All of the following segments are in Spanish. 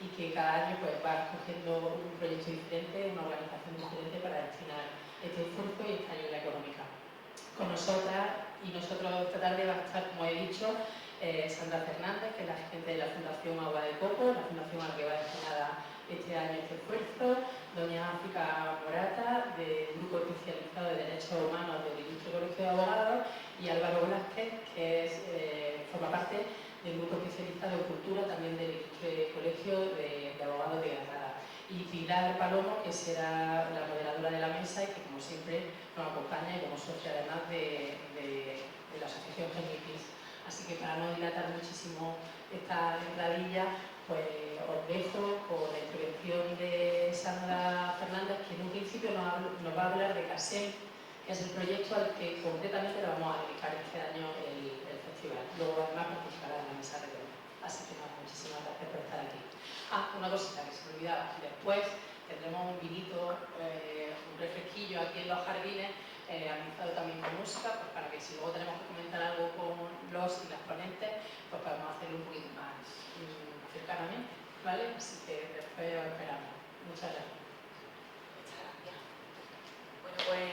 y que cada año pues, va escogiendo un proyecto diferente, una organización diferente para destinar este esfuerzo y esta ayuda económica. Con nosotras y nosotros esta tarde va a estar, como he dicho, Sandra Fernández, que es la gerente de la Fundación Agua de Coco, la fundación a la que va destinada este año este esfuerzo, doña África Morata, del Grupo Especializado de Derechos Humanos del Ilustre Colegio de Abogados, y Álvaro Velázquez, que forma parte del Grupo Especializado en Cultura, también del Ilustre Colegio de Abogados de Granada. Y Pilar Palomo, que será la moderadora de la mesa y que, como siempre, nos acompaña y como socia, además, de la Asociación Genipis. Así que, para no dilatar muchísimo esta entradilla, pues os dejo con la intervención de Sandra Fernández, que en un principio nos va a hablar de CASEM, que es el proyecto al que concretamente le vamos a dedicar este año el festival. Luego, además, participará en la mesa redonda. Así que nada, muchísimas gracias por estar aquí. Una cosita que se me olvidaba. Después tendremos un vinito, un refresquillo aquí en los jardines, amenizado también con música, pues para que si luego tenemos que comentar algo con los y las ponentes, pues podemos hacerlo un poquito más cercanamente, ¿vale? Así que después os esperamos. Muchas gracias. Muchas gracias. Bueno, pues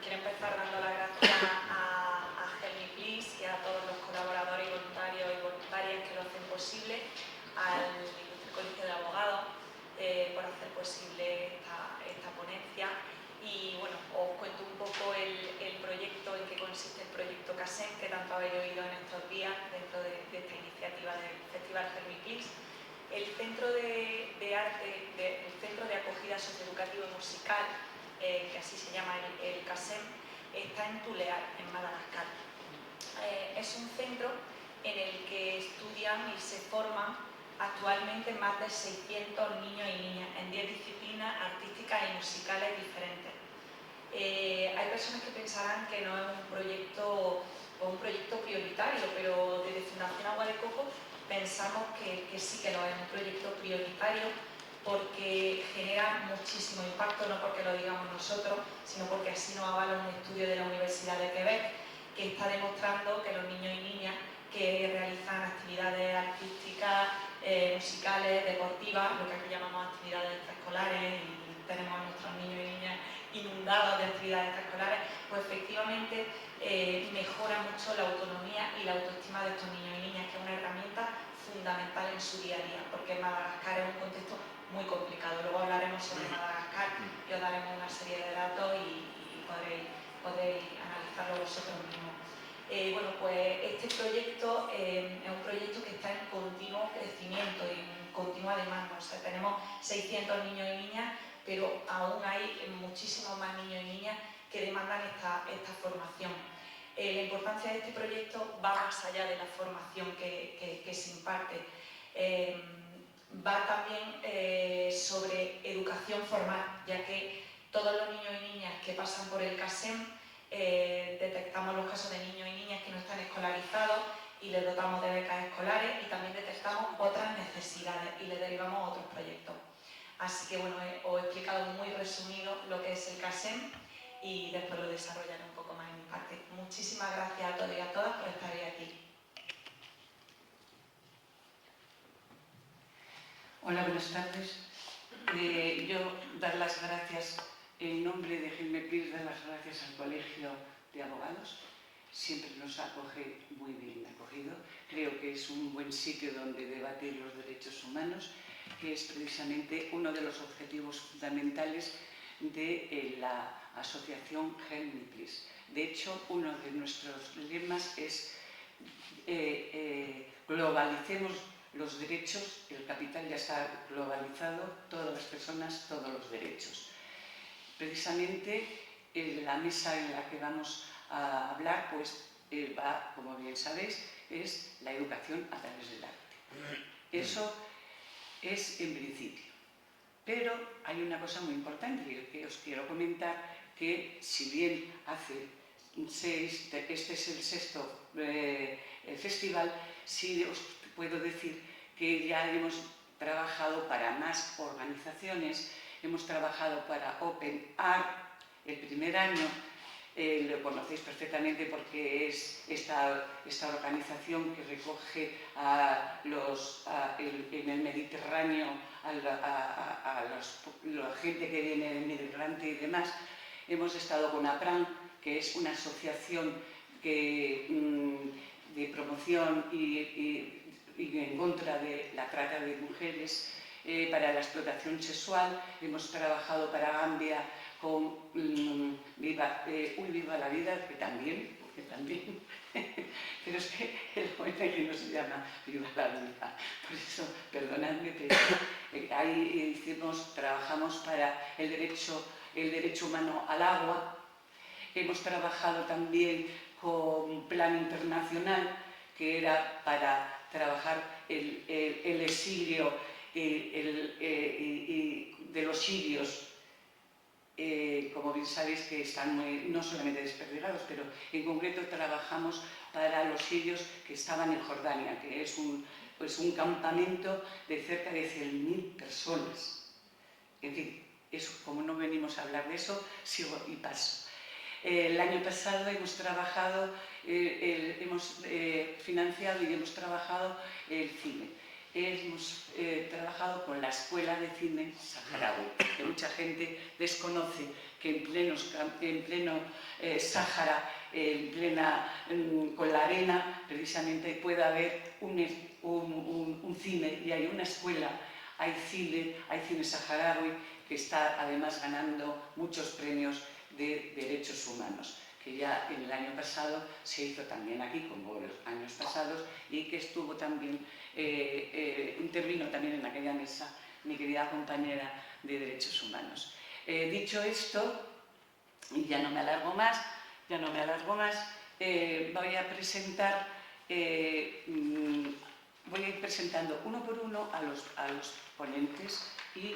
quiero empezar dando las gracias a Geniplis y a todos los colaboradores y voluntarios y voluntarias que lo hacen posible, al Ilustre Colegio de Abogados por hacer posible esta ponencia. Y bueno, os cuento un poco el proyecto, en qué consiste el proyecto CASEM, que tanto habéis oído en estos días dentro de esta iniciativa del Festival Geniplis. El Centro de Acogida Socioeducativa y Musical, que así se llama el CASEM, está en Tulear, en Madagascar. Es un centro en el que estudian y se forman actualmente más de 600 niños y niñas en 10 disciplinas artísticas y musicales diferentes. Hay personas que pensarán que no es un proyecto prioritario, pero desde Fundación Agua de Coco pensamos que sí que no es un proyecto prioritario, porque genera muchísimo impacto, no porque lo digamos nosotros, sino porque así nos avala un estudio de la Universidad de Quebec, que está demostrando que los niños y niñas que realizan actividades artísticas, musicales, deportivas, lo que aquí llamamos actividades extraescolares, y tenemos a nuestros niños y niñas inundados de actividades extraescolares, pues efectivamente mejora mucho la autonomía y la autoestima de estos niños y niñas, que es una herramienta fundamental en su día a día, porque Madagascar es un contexto muy complicado. Luego hablaremos sobre Madagascar y os daremos una serie de datos y podréis analizarlo vosotros mismos. Bueno, pues este proyecto es un proyecto que está en continuo crecimiento y en continua demanda. O sea, tenemos 600 niños y niñas, pero aún hay muchísimos más niños y niñas que demandan esta formación. La importancia de este proyecto va más allá de la formación que se imparte. Va también sobre educación formal, ya que todos los niños y niñas que pasan por el CASEM detectamos los casos de niños y niñas que no están escolarizados y les dotamos de becas escolares, y también detectamos otras necesidades y les derivamos a otros proyectos. Así que bueno, os he explicado muy resumido lo que es el CASEM y después lo desarrollaré un poco más en mi parte. Muchísimas gracias a todos y a todas por estar hoy aquí. Hola, buenas tardes. Yo dar las gracias en nombre de Geniplis, dar las gracias al Colegio de Abogados. Siempre nos acoge muy bien acogido. Creo que es un buen sitio donde debatir los derechos humanos, que es precisamente uno de los objetivos fundamentales de la asociación Geniplis. De hecho, uno de nuestros lemas es globalicemos los derechos, el capital ya está globalizado, todas las personas, todos los derechos. Precisamente la mesa en la que vamos a hablar, pues va, como bien sabéis, es la educación a través del arte. Eso es en principio. Pero hay una cosa muy importante que os quiero comentar, que si bien este es el sexto festival, sí os puedo decir que ya hemos trabajado para más organizaciones, hemos trabajado para Open Art el primer año, lo conocéis perfectamente porque es esta organización que recoge en el Mediterráneo a la gente que viene del Mediterráneo y demás. Hemos estado con APRAN, que es una asociación de promoción y en contra de la trata de mujeres, para la explotación sexual. Hemos trabajado para Gambia con Viva la Vida, que también, pero es que el ONG no se llama Viva la Vida, por eso, perdonadme, pero ahí trabajamos para el derecho humano al agua. Hemos trabajado también con un plan internacional que era para trabajar el exilio de los sirios, como bien sabéis que están no solamente desperdigados, pero en concreto trabajamos para los sirios que estaban en Jordania, que es un campamento de cerca de 100.000 personas. En fin, eso, como no venimos a hablar de eso, sigo y paso. El año pasado hemos trabajado, hemos financiado y hemos trabajado el cine. Hemos trabajado con la Escuela de Cine Saharaui, que mucha gente desconoce que en pleno Sáhara, con la arena, precisamente puede haber un cine, y hay una escuela, hay cine saharaui que está además ganando muchos premios de derechos humanos, que ya en el año pasado se hizo también aquí, como los años pasados, y que estuvo también, intervino también en aquella mesa mi querida compañera de derechos humanos. Dicho esto, y ya no me alargo más, voy a ir presentando uno por uno a los ponentes y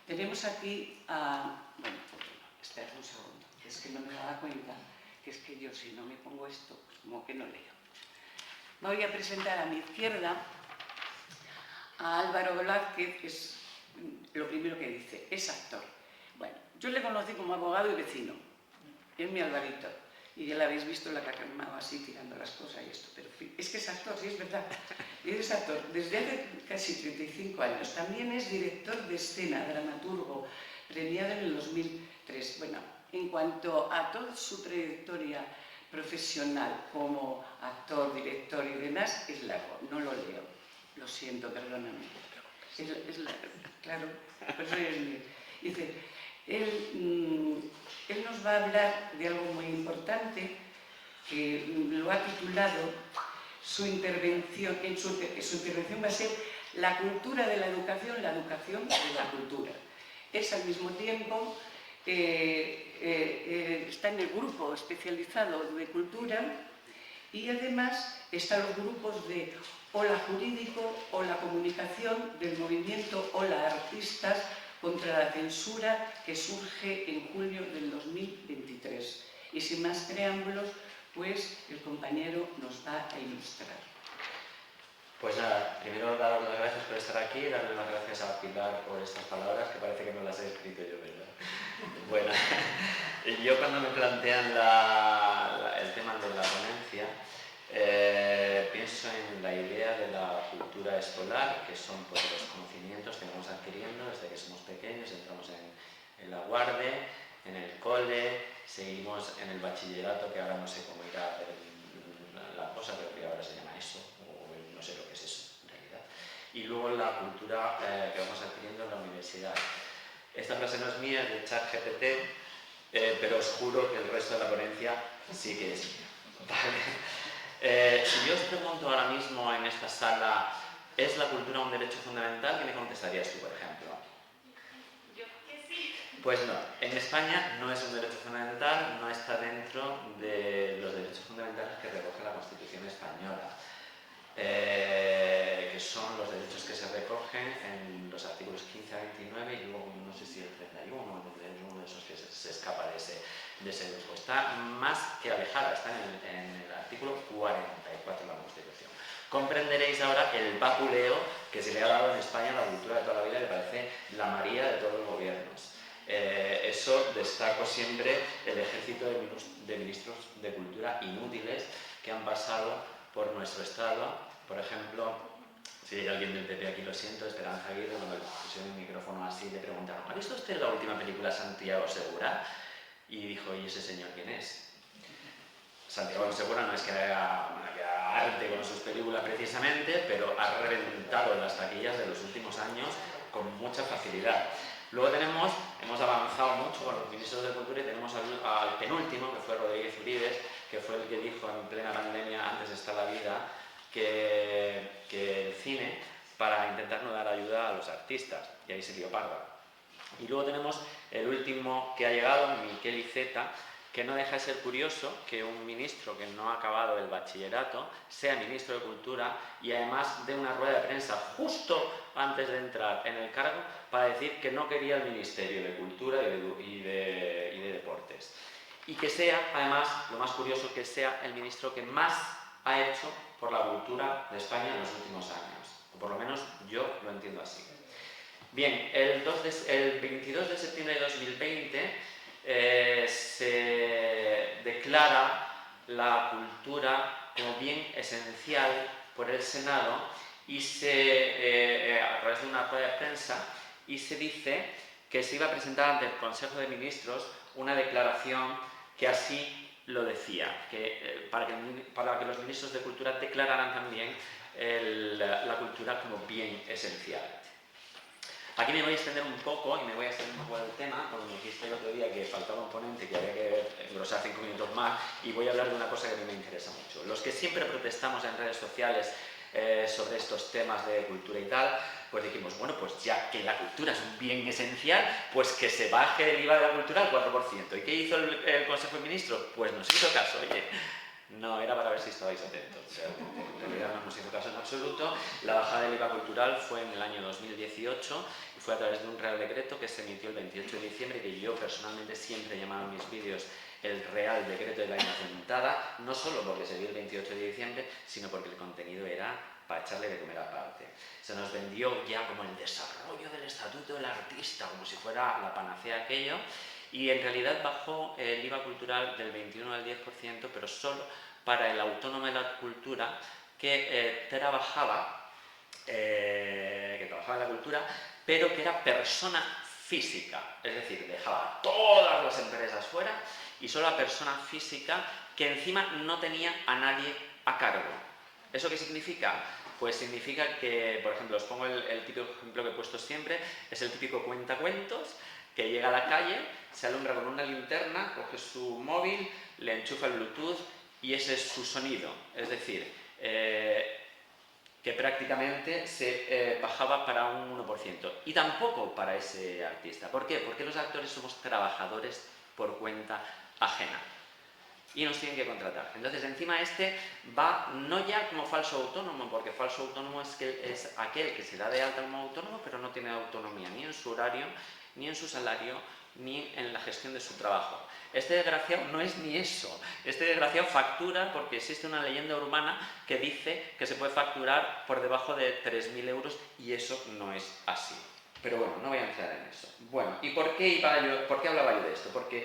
tenemos aquí a... Bueno, espera un segundo, es que no me daba cuenta, que es que yo si no me pongo esto, pues como que no leo. Voy a presentar a mi izquierda a Álvaro Velázquez, que es lo primero que dice, es actor. Bueno, yo le conocí como abogado y vecino, es mi Alvarito, y ya lo habéis visto, la que ha calmado así tirando las cosas y esto, pero es que es actor, sí es verdad, es actor desde hace casi 35 años, también es director de escena, dramaturgo, premiado en el 2003. Bueno, en cuanto a toda su trayectoria profesional como actor, director y demás, es largo, no lo leo, lo siento, perdóname. Es largo, claro, por eso es mío. Dice, él nos va a hablar de algo muy importante, que lo ha titulado, su intervención va a ser la cultura de la educación de la cultura. Es al mismo tiempo, está en el grupo especializado de cultura y además están los grupos de Hola Jurídico, Hola Comunicación, del movimiento Hola Artistas contra la censura, que surge en julio del 2023. Y sin más preámbulos, pues el compañero nos va a ilustrar. Pues nada, primero daros las gracias por estar aquí, darle las gracias a Pilar por estas palabras, que parece que no las he escrito yo, ¿verdad? Bueno, yo cuando me plantean el tema de la ponencia, pienso en la idea de la cultura escolar, que son pues, los conocimientos que vamos adquiriendo desde que somos pequeños, entramos en la guardia, en el cole, seguimos en el bachillerato, que ahora no sé cómo irá la cosa, creo que ahora se llama eso, o no sé lo que es eso en realidad. Y luego la cultura que vamos adquiriendo en la universidad. Esta frase no es mía, es de ChatGPT, pero os juro que el resto de la ponencia sí que es mía. ¿Vale? Si yo os pregunto ahora mismo en esta sala, ¿es la cultura un derecho fundamental? ¿Qué me contestarías tú, por ejemplo? Yo que sí. Pues no, en España no es un derecho fundamental, no está dentro de los derechos fundamentales que recoge la Constitución española, que son los derechos que se recogen en los artículos 15 a 29 y luego no sé si el 31, donde es uno de esos que se escapa de ese grupo. Está más que alejada, está en el artículo 44 de la Constitución. Comprenderéis ahora el vapuleo que se le ha dado en España a la cultura de toda la vida, que parece la María de todos los gobiernos. Eso destaco siempre el ejército de ministros de cultura inútiles que han pasado por nuestro estado. Por ejemplo, si hay alguien del PP aquí, lo siento, Esperanza Aguirre, cuando le pusieron el micrófono así, le preguntaron: ¿ha visto usted la última película Santiago Segura? Y dijo: ¿y ese señor quién es? Santiago Segura no es que haga arte con sus películas precisamente, pero ha reventado las taquillas de los últimos años con mucha facilidad. Luego hemos avanzado mucho con los ministros de Cultura y tenemos al penúltimo, que fue Rodríguez Uribes, que fue el que dijo en plena pandemia: antes está la vida que el cine, para intentar no dar ayuda a los artistas, y ahí se dio parda. Y luego tenemos el último que ha llegado, Miquel Iceta, que no deja de ser curioso que un ministro que no ha acabado el bachillerato sea ministro de Cultura y además dé una rueda de prensa justo antes de entrar en el cargo para decir que no quería el Ministerio de Cultura y de Deportes. Y que sea, además, lo más curioso, que sea el ministro que más ha hecho por la cultura de España en los últimos años. O por lo menos yo lo entiendo así. Bien, el 22 de septiembre de 2020 se declara la cultura como bien esencial por el Senado y a través de una rueda de prensa, y se dice que se iba a presentar ante el Consejo de Ministros una declaración que así lo decía, para que los ministros de Cultura declararan también la cultura como bien esencial. Aquí me voy a extender un poco y me voy a extender un poco del tema, porque me dijiste el otro día que faltaba un ponente que había que engrosar 5 minutos más, y voy a hablar de una cosa que a mí me interesa mucho. Los que siempre protestamos en redes sociales sobre estos temas de cultura y tal, pues dijimos: bueno, pues ya que la cultura es un bien esencial, pues que se baje el IVA de la cultura al 4%. ¿Y qué hizo el Consejo de Ministros? Pues nos hizo caso, oye. No, era para ver si estabais atentos. O sea, en realidad no nos hizo caso en absoluto. La bajada del IVA cultural fue en el año 2018 y fue a través de un Real Decreto que se emitió el 28 de diciembre, que yo personalmente siempre he llamado en mis vídeos el Real Decreto de la Inocentada, no solo porque se dio el 28 de diciembre, sino porque el contenido era para echarle de comer aparte. Se nos vendió ya como el desarrollo del Estatuto del Artista, como si fuera la panacea aquello. Y en realidad bajó el IVA cultural del 21 al 10%, pero solo para el autónomo de la cultura que trabajaba en la cultura, pero que era persona física. Es decir, dejaba todas las empresas fuera y solo la persona física, que encima no tenía a nadie a cargo. ¿Eso qué significa? Pues significa que, por ejemplo, os pongo el típico ejemplo que he puesto siempre, es el típico cuentacuentos que llega a la calle, se alumbra con una linterna, coge su móvil, le enchufa el Bluetooth y ese es su sonido. Es decir, que prácticamente se bajaba para un 1%. Y tampoco para ese artista. ¿Por qué? Porque los actores somos trabajadores por cuenta ajena y nos tienen que contratar. Entonces, encima va no ya como falso autónomo, porque falso autónomo es aquel que se da de alta como autónomo, pero no tiene autonomía ni en su horario, ni en su salario, ni en la gestión de su trabajo. Este desgraciado no es ni eso. Este desgraciado factura porque existe una leyenda urbana que dice que se puede facturar por debajo de 3.000 euros y eso no es así. Pero bueno, no voy a entrar en eso. Bueno, ¿y por qué hablaba yo de esto? Porque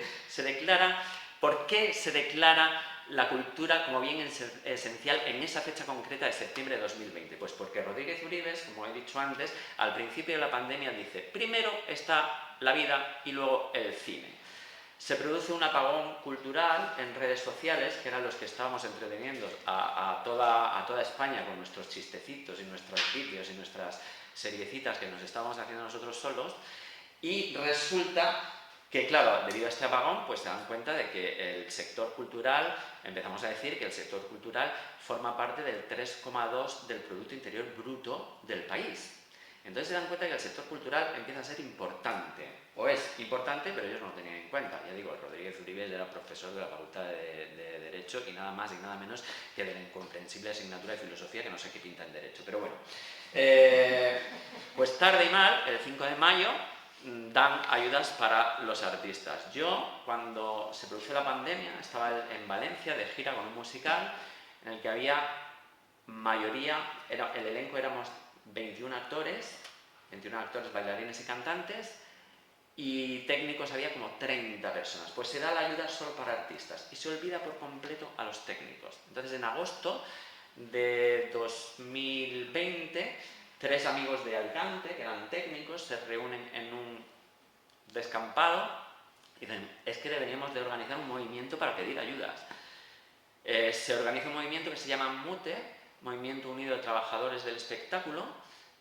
¿por qué se declara la cultura como bien esencial en esa fecha concreta de septiembre de 2020? Pues porque Rodríguez Uribes, como he dicho antes, al principio de la pandemia dice: primero está la vida y luego el cine. Se produce un apagón cultural en redes sociales, que eran los que estábamos entreteniendo a toda España con nuestros chistecitos y nuestros vídeos y nuestras seriecitas que nos estábamos haciendo nosotros solos, y resulta que, claro, debido a este apagón, pues se dan cuenta de que el sector cultural, empezamos a decir que el sector cultural forma parte del 3,2% del Producto Interior Bruto del país. Entonces se dan cuenta que el sector cultural empieza a ser importante, o es importante, pero ellos no lo tenían en cuenta. Ya digo, Rodríguez Uribes era profesor de la Facultad de Derecho y nada más y nada menos que de la incomprensible asignatura de Filosofía, que no sé qué pinta en Derecho, pero bueno. Pues tarde y mal, el 5 de mayo, dan ayudas para los artistas. Yo, cuando se produjo la pandemia, estaba en Valencia de gira con un musical en el que había mayoría, el elenco éramos 21 actores, bailarines y cantantes, y técnicos había como 30 personas. Pues se da la ayuda solo para artistas y se olvida por completo a los técnicos. Entonces, en agosto de 2020, 3 amigos de Alicante, que eran técnicos, se reúnen en un descampado y dicen, es que deberíamos de organizar un movimiento para pedir ayudas. Se organiza un movimiento que se llama MUTE, Movimiento Unido de Trabajadores del Espectáculo,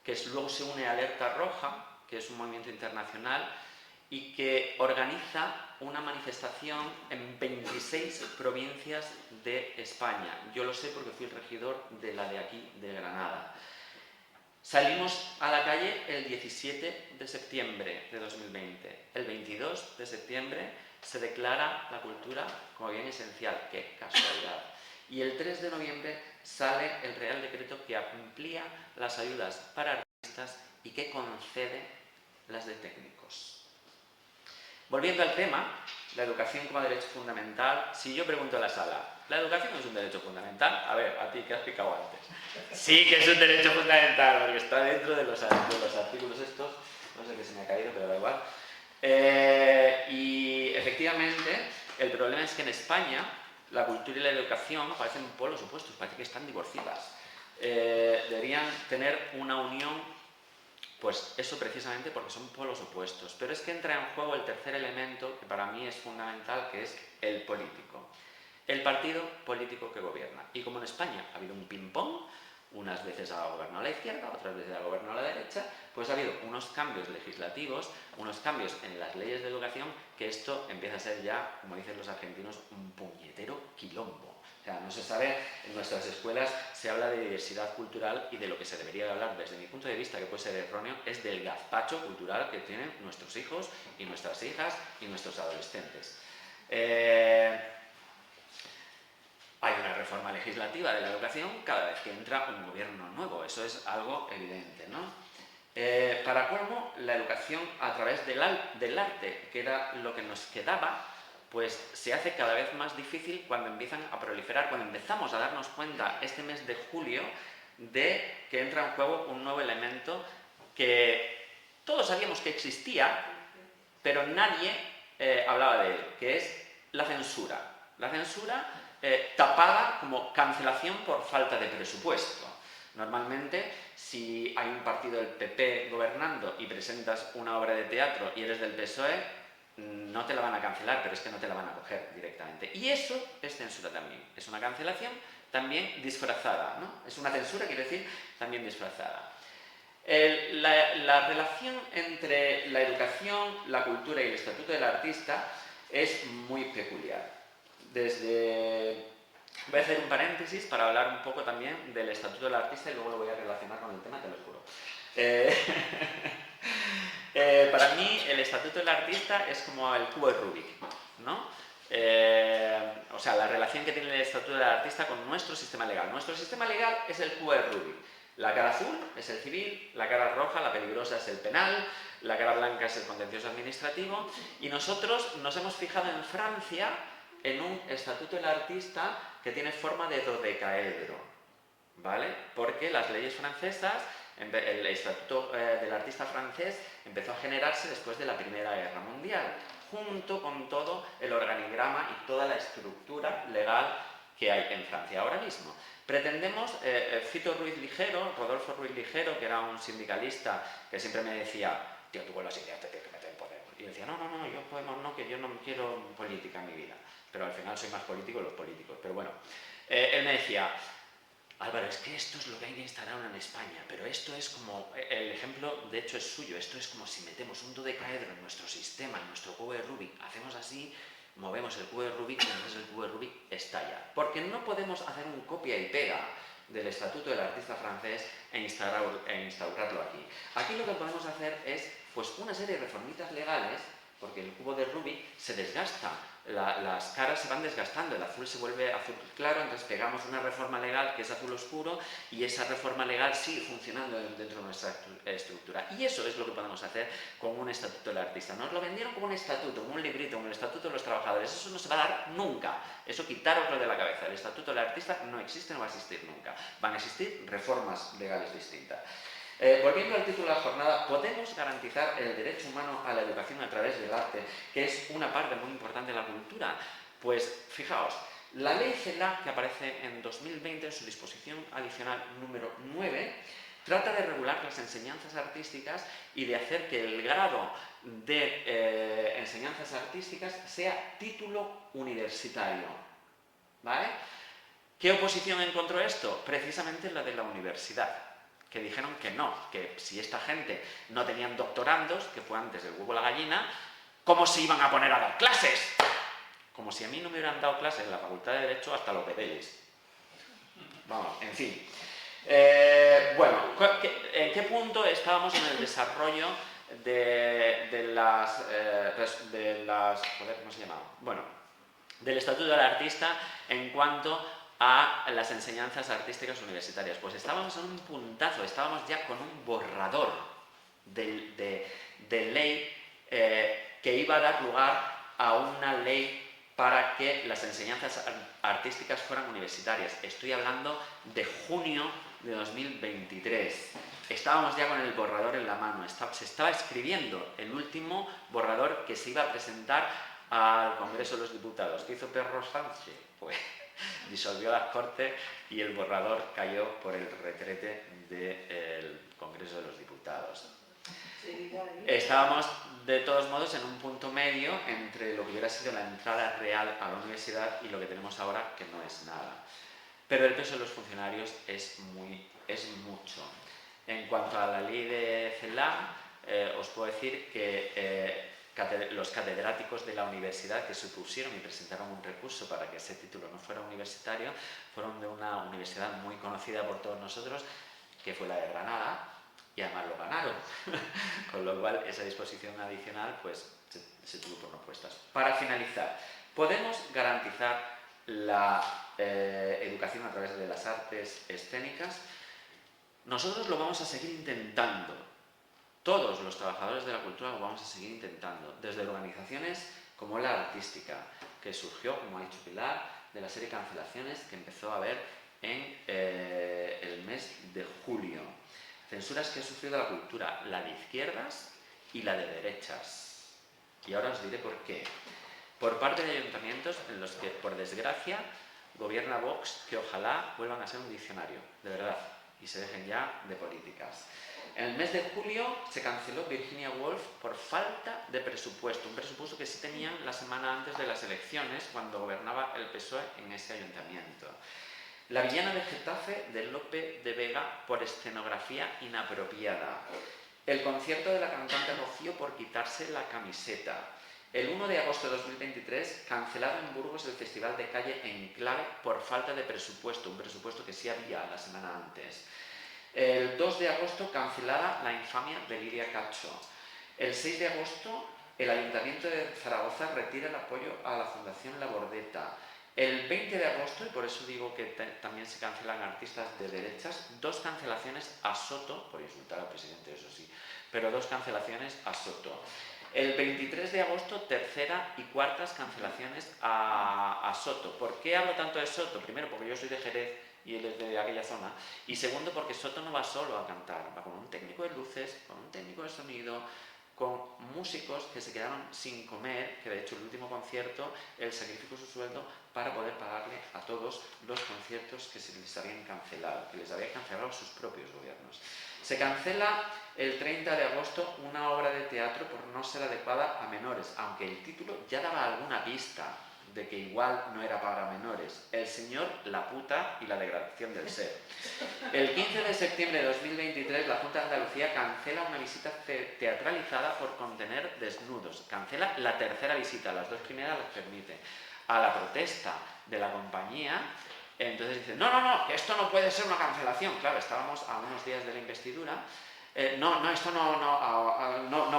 que luego se une a Alerta Roja, que es un movimiento internacional, y que organiza una manifestación en 26 provincias de España. Yo lo sé porque fui el regidor de la de aquí, de Granada. Salimos a la calle el 17 de septiembre de 2020. El 22 de septiembre se declara la cultura como bien esencial. ¡Qué casualidad! Y el 3 de noviembre sale el Real Decreto que amplía las ayudas para artistas y que concede las de técnicos. Volviendo al tema, la educación como derecho fundamental, si yo pregunto a la sala, ¿la educación es un derecho fundamental? A ver, a ti, ¿qué has explicado antes? Sí que es un derecho fundamental, porque está dentro de los artículos estos, no sé qué se me ha caído, pero da igual. Y efectivamente, el problema es que en España la cultura y la educación parecen polos opuestos, parece que están divorciadas. Deberían tener una unión. Pues eso precisamente porque son polos opuestos. Pero es que entra en juego el tercer elemento que para mí es fundamental, que es el político. El partido político que gobierna. Y como en España ha habido un ping-pong, unas veces ha gobernado a la izquierda, otras veces ha gobernado a la derecha, pues ha habido unos cambios legislativos, unos cambios en las leyes de educación, que esto empieza a ser ya, como dicen los argentinos, un puñetero quilombo. O sea, no se sabe, en nuestras escuelas se habla de diversidad cultural y de lo que se debería hablar, desde mi punto de vista, que puede ser erróneo, es del gazpacho cultural que tienen nuestros hijos y nuestras hijas y nuestros adolescentes. Hay una reforma legislativa de la educación cada vez que entra un gobierno nuevo, eso es algo evidente, ¿no? Para colmo, la educación a través del arte, que era lo que nos quedaba, pues se hace cada vez más difícil cuando empiezan a proliferar, cuando empezamos a darnos cuenta este mes de julio de que entra en juego un nuevo elemento que todos sabíamos que existía, pero nadie hablaba de él, que es la censura. La censura tapada como cancelación por falta de presupuesto. Normalmente, si hay un partido del PP gobernando y presentas una obra de teatro y eres del PSOE, no te la van a cancelar, pero es que no te la van a coger directamente. Y eso es censura también. Es una cancelación también disfrazada, ¿no? Es una censura, quiero decir, también disfrazada. La relación entre la educación, la cultura y el estatuto del artista es muy peculiar. Voy a hacer un paréntesis para hablar un poco también del estatuto del artista y luego lo voy a relacionar con el tema, te lo juro. Para mí el estatuto del artista es como el cubo de Rubik, ¿no? O sea, la relación que tiene el estatuto del artista con nuestro sistema legal. Nuestro sistema legal es el cubo de Rubik. La cara azul es el civil, la cara roja, la peligrosa, es el penal, la cara blanca es el contencioso administrativo, y nosotros nos hemos fijado en Francia en un estatuto del artista que tiene forma de dodecaedro, ¿vale? Porque las leyes francesas, el estatuto del artista francés empezó a generarse después de la Primera Guerra Mundial, junto con todo el organigrama y toda la estructura legal que hay en Francia ahora mismo. Pretendemos, Rodolfo Ruiz Ligero, que era un sindicalista que siempre me decía, tío, tú con las ideas te tienes que meter en Podemos. Y yo decía, no, yo Podemos no, que yo no quiero política en mi vida. Pero al final soy más político que los políticos. Pero bueno, él me decía, Álvaro, es que esto es lo que hay que instalar en España, pero esto es como, el ejemplo de hecho es suyo, esto es como si metemos un dodecaedro en nuestro sistema, en nuestro cubo de Rubik, hacemos así, movemos el cubo de Rubik y entonces el cubo de Rubik estalla. Porque no podemos hacer un copia y pega del estatuto del artista francés e instaurarlo aquí. Aquí lo que podemos hacer es pues una serie de reformitas legales, porque el cubo de Rubik se desgasta, las caras se van desgastando, el azul se vuelve azul claro, entonces pegamos una reforma legal que es azul oscuro y esa reforma legal sigue funcionando dentro de nuestra estructura. Y eso es lo que podemos hacer con un estatuto del artista. Nos lo vendieron como un estatuto, como un librito, como el estatuto de los trabajadores. Eso no se va a dar nunca. Eso quitároslo de la cabeza. El estatuto del artista no existe, no va a existir nunca. Van a existir reformas legales distintas. Volviendo al título de la jornada, ¿podemos garantizar el derecho humano a la educación a través del arte, que es una parte muy importante de la cultura? Pues fijaos, la ley CELA, que aparece en 2020 en su disposición adicional número 9, trata de regular las enseñanzas artísticas y de hacer que el grado de enseñanzas artísticas sea título universitario. ¿Vale? ¿Qué oposición encontró esto? Precisamente la de la universidad, que dijeron que no, que si esta gente no tenían doctorandos, que fue antes del huevo a la gallina, ¿cómo se iban a poner a dar clases? Como si a mí no me hubieran dado clases en la Facultad de Derecho hasta los deberes. Vamos, en fin. Bueno, ¿en qué punto estábamos en el desarrollo de las joder, ¿cómo se llamaba? Bueno, del Estatuto del Artista en cuanto a las enseñanzas artísticas universitarias? Pues estábamos en un puntazo, estábamos ya con un borrador de ley que iba a dar lugar a una ley para que las enseñanzas artísticas fueran universitarias. Estoy hablando de junio de 2023. Estábamos ya con el borrador en la mano, se estaba escribiendo el último borrador que se iba a presentar al Congreso de los Diputados. ¿Qué hizo Pedro Sánchez? Pues disolvió las Cortes y el borrador cayó por el retrete del Congreso de los Diputados. Estábamos, de todos modos, en un punto medio entre lo que hubiera sido la entrada real a la universidad y lo que tenemos ahora, que no es nada. Pero el peso de los funcionarios es mucho. En cuanto a la ley de CELA, os puedo decir que los catedráticos de la universidad que se opusieron y presentaron un recurso para que ese título no fuera universitario fueron de una universidad muy conocida por todos nosotros, que fue la de Granada, y además lo ganaron. Con lo cual, esa disposición adicional pues, se tuvo por no puestas. Para finalizar, ¿podemos garantizar la educación a través de las artes escénicas? Nosotros lo vamos a seguir intentando. Todos los trabajadores de la cultura lo vamos a seguir intentando, desde organizaciones como la artística, que surgió, como ha dicho Pilar, de la serie Cancelaciones que empezó a haber en el mes de julio. Censuras que ha sufrido la cultura, la de izquierdas y la de derechas. Y ahora os diré por qué. Por parte de ayuntamientos en los que, por desgracia, gobierna Vox, que ojalá vuelvan a ser un diccionario, de verdad, y se dejen ya de políticas. En el mes de julio se canceló Virginia Woolf por falta de presupuesto, un presupuesto que sí tenían la semana antes de las elecciones, cuando gobernaba el PSOE en ese ayuntamiento. La villana de Getafe de Lope de Vega por escenografía inapropiada. El concierto de la cantante Rocío por quitarse la camiseta. El 1 de agosto de 2023, cancelado en Burgos el Festival de Calle Enclave por falta de presupuesto, un presupuesto que sí había la semana antes. El 2 de agosto, cancelada la infamia de Lidia Cacho. El 6 de agosto, el Ayuntamiento de Zaragoza retira el apoyo a la Fundación La Bordeta. El 20 de agosto, y por eso digo que también se cancelan artistas de derechas, 2 cancelaciones a Soto, por insultar al presidente, eso sí, pero 2 cancelaciones a Soto. El 23 de agosto, tercera y cuartas cancelaciones a Soto. ¿Por qué hablo tanto de Soto? Primero, porque yo soy de Jerez y él es de aquella zona. Y segundo, porque Soto no va solo a cantar, va con un técnico de luces, con un técnico de sonido, con músicos que se quedaron sin comer, que de hecho el último concierto él sacrificó su sueldo para poder pagarle a todos los conciertos que se les habían cancelado, que les habían cancelado sus propios gobiernos. Se cancela el 30 de agosto una obra de teatro por no ser adecuada a menores, aunque el título ya daba alguna pista de que igual no era para menores. El señor, la puta y la degradación del ser. El 15 de septiembre de 2023, la Junta de Andalucía cancela una visita teatralizada por contener desnudos. Cancela la tercera visita, las 2 primeras las permite. A la protesta de la compañía, entonces dice, no, que esto no puede ser una cancelación. Claro, estábamos a unos días de la investidura. Esto no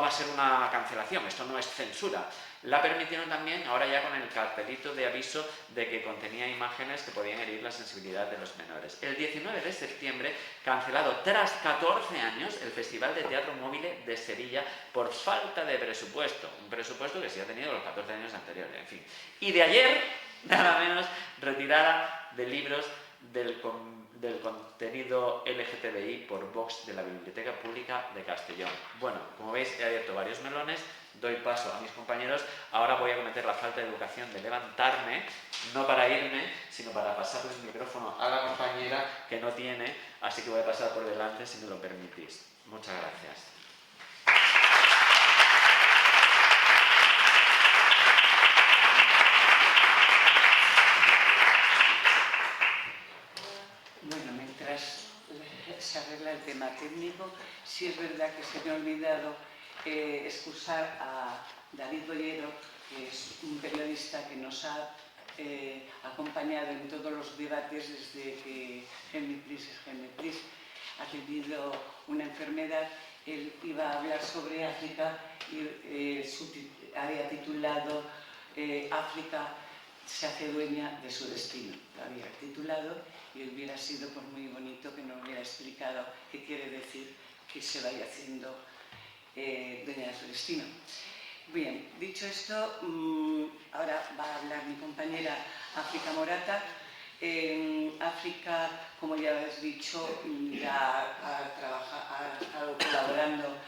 va a ser una cancelación, esto no es censura. La permitieron también, ahora ya con el cartelito de aviso de que contenía imágenes que podían herir la sensibilidad de los menores. El 19 de septiembre, cancelado tras 14 años el Festival de Teatro Móvil de Sevilla por falta de presupuesto. Un presupuesto que sí ha tenido los 14 años anteriores, en fin. Y de ayer, nada menos, retirada de libros del del contenido LGTBI por Vox de la Biblioteca Pública de Castellón. Bueno, como veis he abierto varios melones, doy paso a mis compañeros. Ahora voy a cometer la falta de educación de levantarme, no para irme, sino para pasarle el micrófono a la compañera que no tiene, así que voy a pasar por delante si me lo permitís. Muchas gracias. Bueno, mientras se arregla el tema técnico, sí es verdad que se me ha olvidado excusar a David Bollero, que es un periodista que nos ha acompañado en todos los debates desde que Gemiplis es Gemiplis. Ha tenido una enfermedad. Él iba a hablar sobre África y había titulado África se hace dueña de su destino. Lo había titulado y hubiera sido pues, muy bonito que nos hubiera explicado qué quiere decir que se vaya haciendo dueña de su destino. Bien, dicho esto, ahora va a hablar mi compañera África Morata. África, como ya habéis dicho, ya ha estado colaborando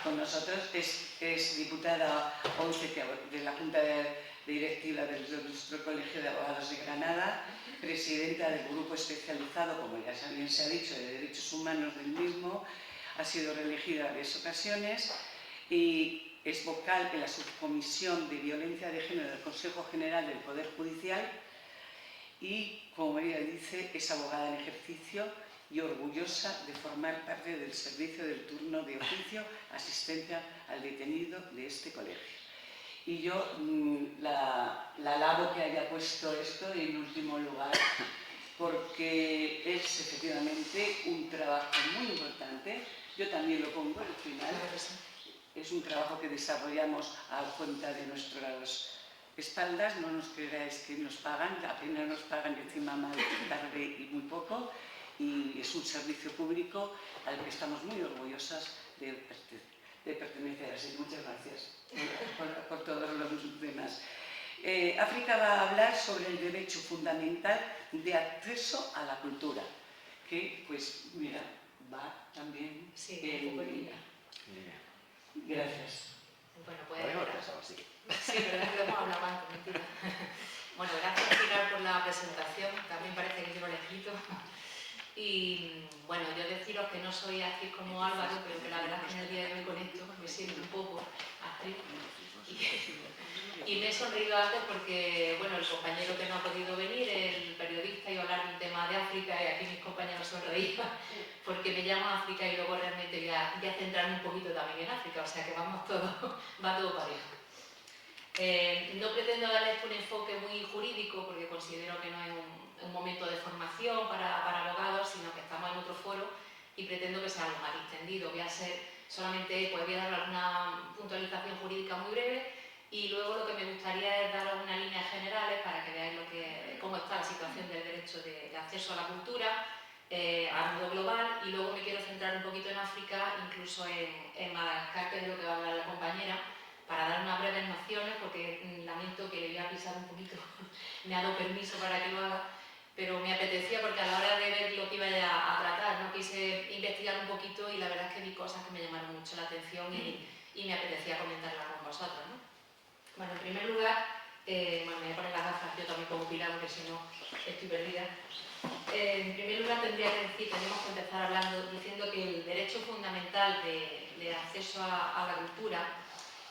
con nosotros. Es diputada 11 de la Junta de Directiva de nuestro Colegio de Abogados de Granada, presidenta del grupo especializado, como ya bien se ha dicho, de Derechos Humanos del mismo. Ha sido reelegida en varias ocasiones y es vocal en la Subcomisión de Violencia de Género del Consejo General del Poder Judicial y, como ella dice, es abogada en ejercicio y orgullosa de formar parte del servicio del turno de oficio asistencia al detenido de este colegio. Y yo la alabo que haya puesto esto en último lugar, porque es efectivamente un trabajo muy importante. Yo también lo pongo al final. Es un trabajo que desarrollamos a cuenta de nuestras espaldas. No nos creáis que nos pagan, apenas nos pagan encima mal, tarde y muy poco. Y es un servicio público al que estamos muy orgullosas de pertenecer. Así que muchas gracias por todos los demás. África va a hablar sobre el derecho fundamental de acceso a la cultura, que, pues, mira, va también... Sí, un poco en Gracias. Bueno, Lo habíamos pensado así. Sí, pero es que lo hemos hablado antes, mentira. Bueno, gracias Pilar por la presentación, también parece que yo lo he escrito. Y bueno, yo deciros que no soy actriz como Álvaro, pero que la verdad es que en el día de hoy con esto me siento un poco actriz. Y me he sonreído antes porque, bueno, el compañero que no ha podido venir, el periodista, iba a hablar de un tema de África y aquí mis compañeros sonreían porque me llamo África y luego realmente voy a centrarme un poquito también en África, o sea que vamos todo, va todo parejo. No pretendo darles un enfoque muy jurídico porque considero que no es un momento de formación para abogados, sino que estamos en otro foro y pretendo que sea algo más extendido. Voy a ser solamente, pues voy a dar alguna puntualización jurídica muy breve y luego lo que me gustaría es dar algunas líneas generales para que veáis cómo está la situación del derecho de acceso a la cultura a modo global y luego me quiero centrar un poquito en África, incluso en Madagascar, que es de lo que va a hablar la compañera, para dar unas breves nociones, porque lamento que le voy a pisar un poquito, me ha dado permiso para que lo haga, pero me apetecía porque a la hora de ver lo que iba a tratar, ¿no? Quise investigar un poquito y la verdad es que vi cosas que me llamaron mucho la atención y me apetecía comentarlas con vosotros, ¿no? Bueno, en primer lugar, bueno, me voy a poner las gafas yo también como Pilar, porque si no estoy perdida. En primer lugar tendría que decir, tenemos que empezar hablando, diciendo que el derecho fundamental de acceso a la cultura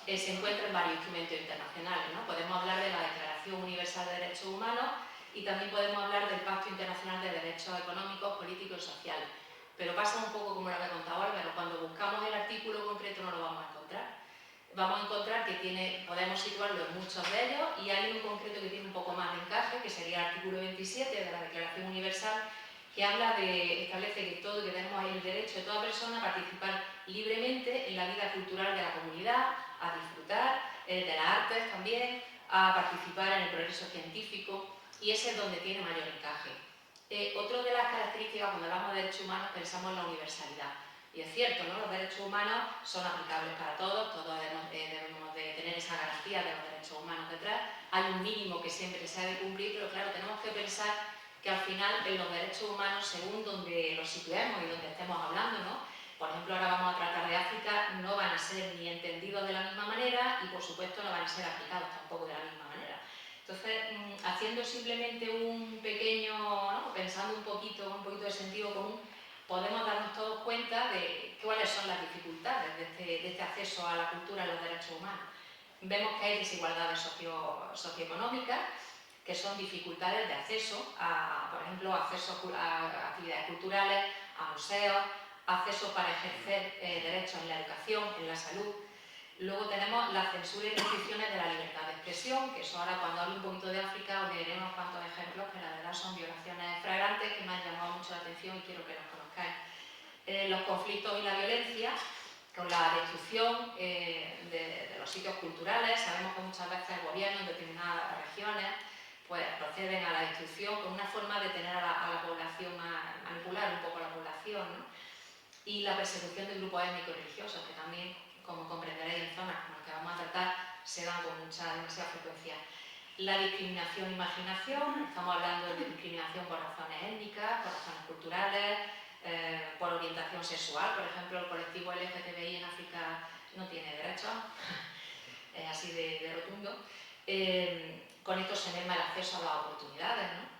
se encuentra en varios instrumentos internacionales, ¿no? Podemos hablar de la Declaración Universal de Derechos Humanos y también podemos hablar del Pacto Internacional de Derechos Económicos, Políticos y Sociales. Pero pasa un poco como lo había contado Álvaro, cuando buscamos el artículo concreto no lo vamos a encontrar. Vamos a encontrar que podemos situarlo en muchos de ellos y hay uno concreto que tiene un poco más de encaje, que sería el artículo 27 de la Declaración Universal, que establece que tenemos el derecho de toda persona a participar libremente en la vida cultural de la comunidad, a disfrutar de las artes también, a participar en el progreso científico, y ese es donde tiene mayor encaje. Otra de las características cuando hablamos de derechos humanos pensamos en la universalidad. Y es cierto, ¿no? Los derechos humanos son aplicables para todos debemos de tener esa garantía de los derechos humanos detrás. Hay un mínimo que siempre se ha de cumplir, pero claro, tenemos que pensar que al final en los derechos humanos, según donde los situemos y donde estemos hablando, ¿no? Por ejemplo, ahora vamos a tratar de África, no van a ser ni entendidos de la misma manera y, por supuesto, no van a ser aplicados tampoco de la misma manera. Entonces, haciendo simplemente un pequeño, ¿no? Pensando un poquito de sentido común, podemos darnos todos cuenta de cuáles son las dificultades de este acceso a la cultura y los derechos humanos. Vemos que hay desigualdades socioeconómicas, que son dificultades de acceso a, por ejemplo, acceso a actividades culturales, a museos, acceso para ejercer derechos en la educación, en la salud. Luego tenemos la censura y restricciones de la libertad de expresión, que eso ahora cuando hablo un poquito de África os diré unos cuantos ejemplos que la verdad son violaciones flagrantes que me han llamado mucho la atención y quiero que los conozcáis. Los conflictos y la violencia, con la destrucción de los sitios culturales. Sabemos que muchas veces el gobierno en determinadas regiones pues, proceden a la destrucción con una forma de tener a la población, manipular un poco a la población, ¿no? Y la persecución de grupos étnicos y religiosos, que también, como comprenderéis en zonas como las que vamos a tratar, se dan con demasiada frecuencia. La discriminación y marginación, estamos hablando de discriminación por razones étnicas, por razones culturales, por orientación sexual. Por ejemplo, el colectivo LGTBI en África no tiene derechos, es así de rotundo. Con esto se merma el acceso a las oportunidades, ¿no?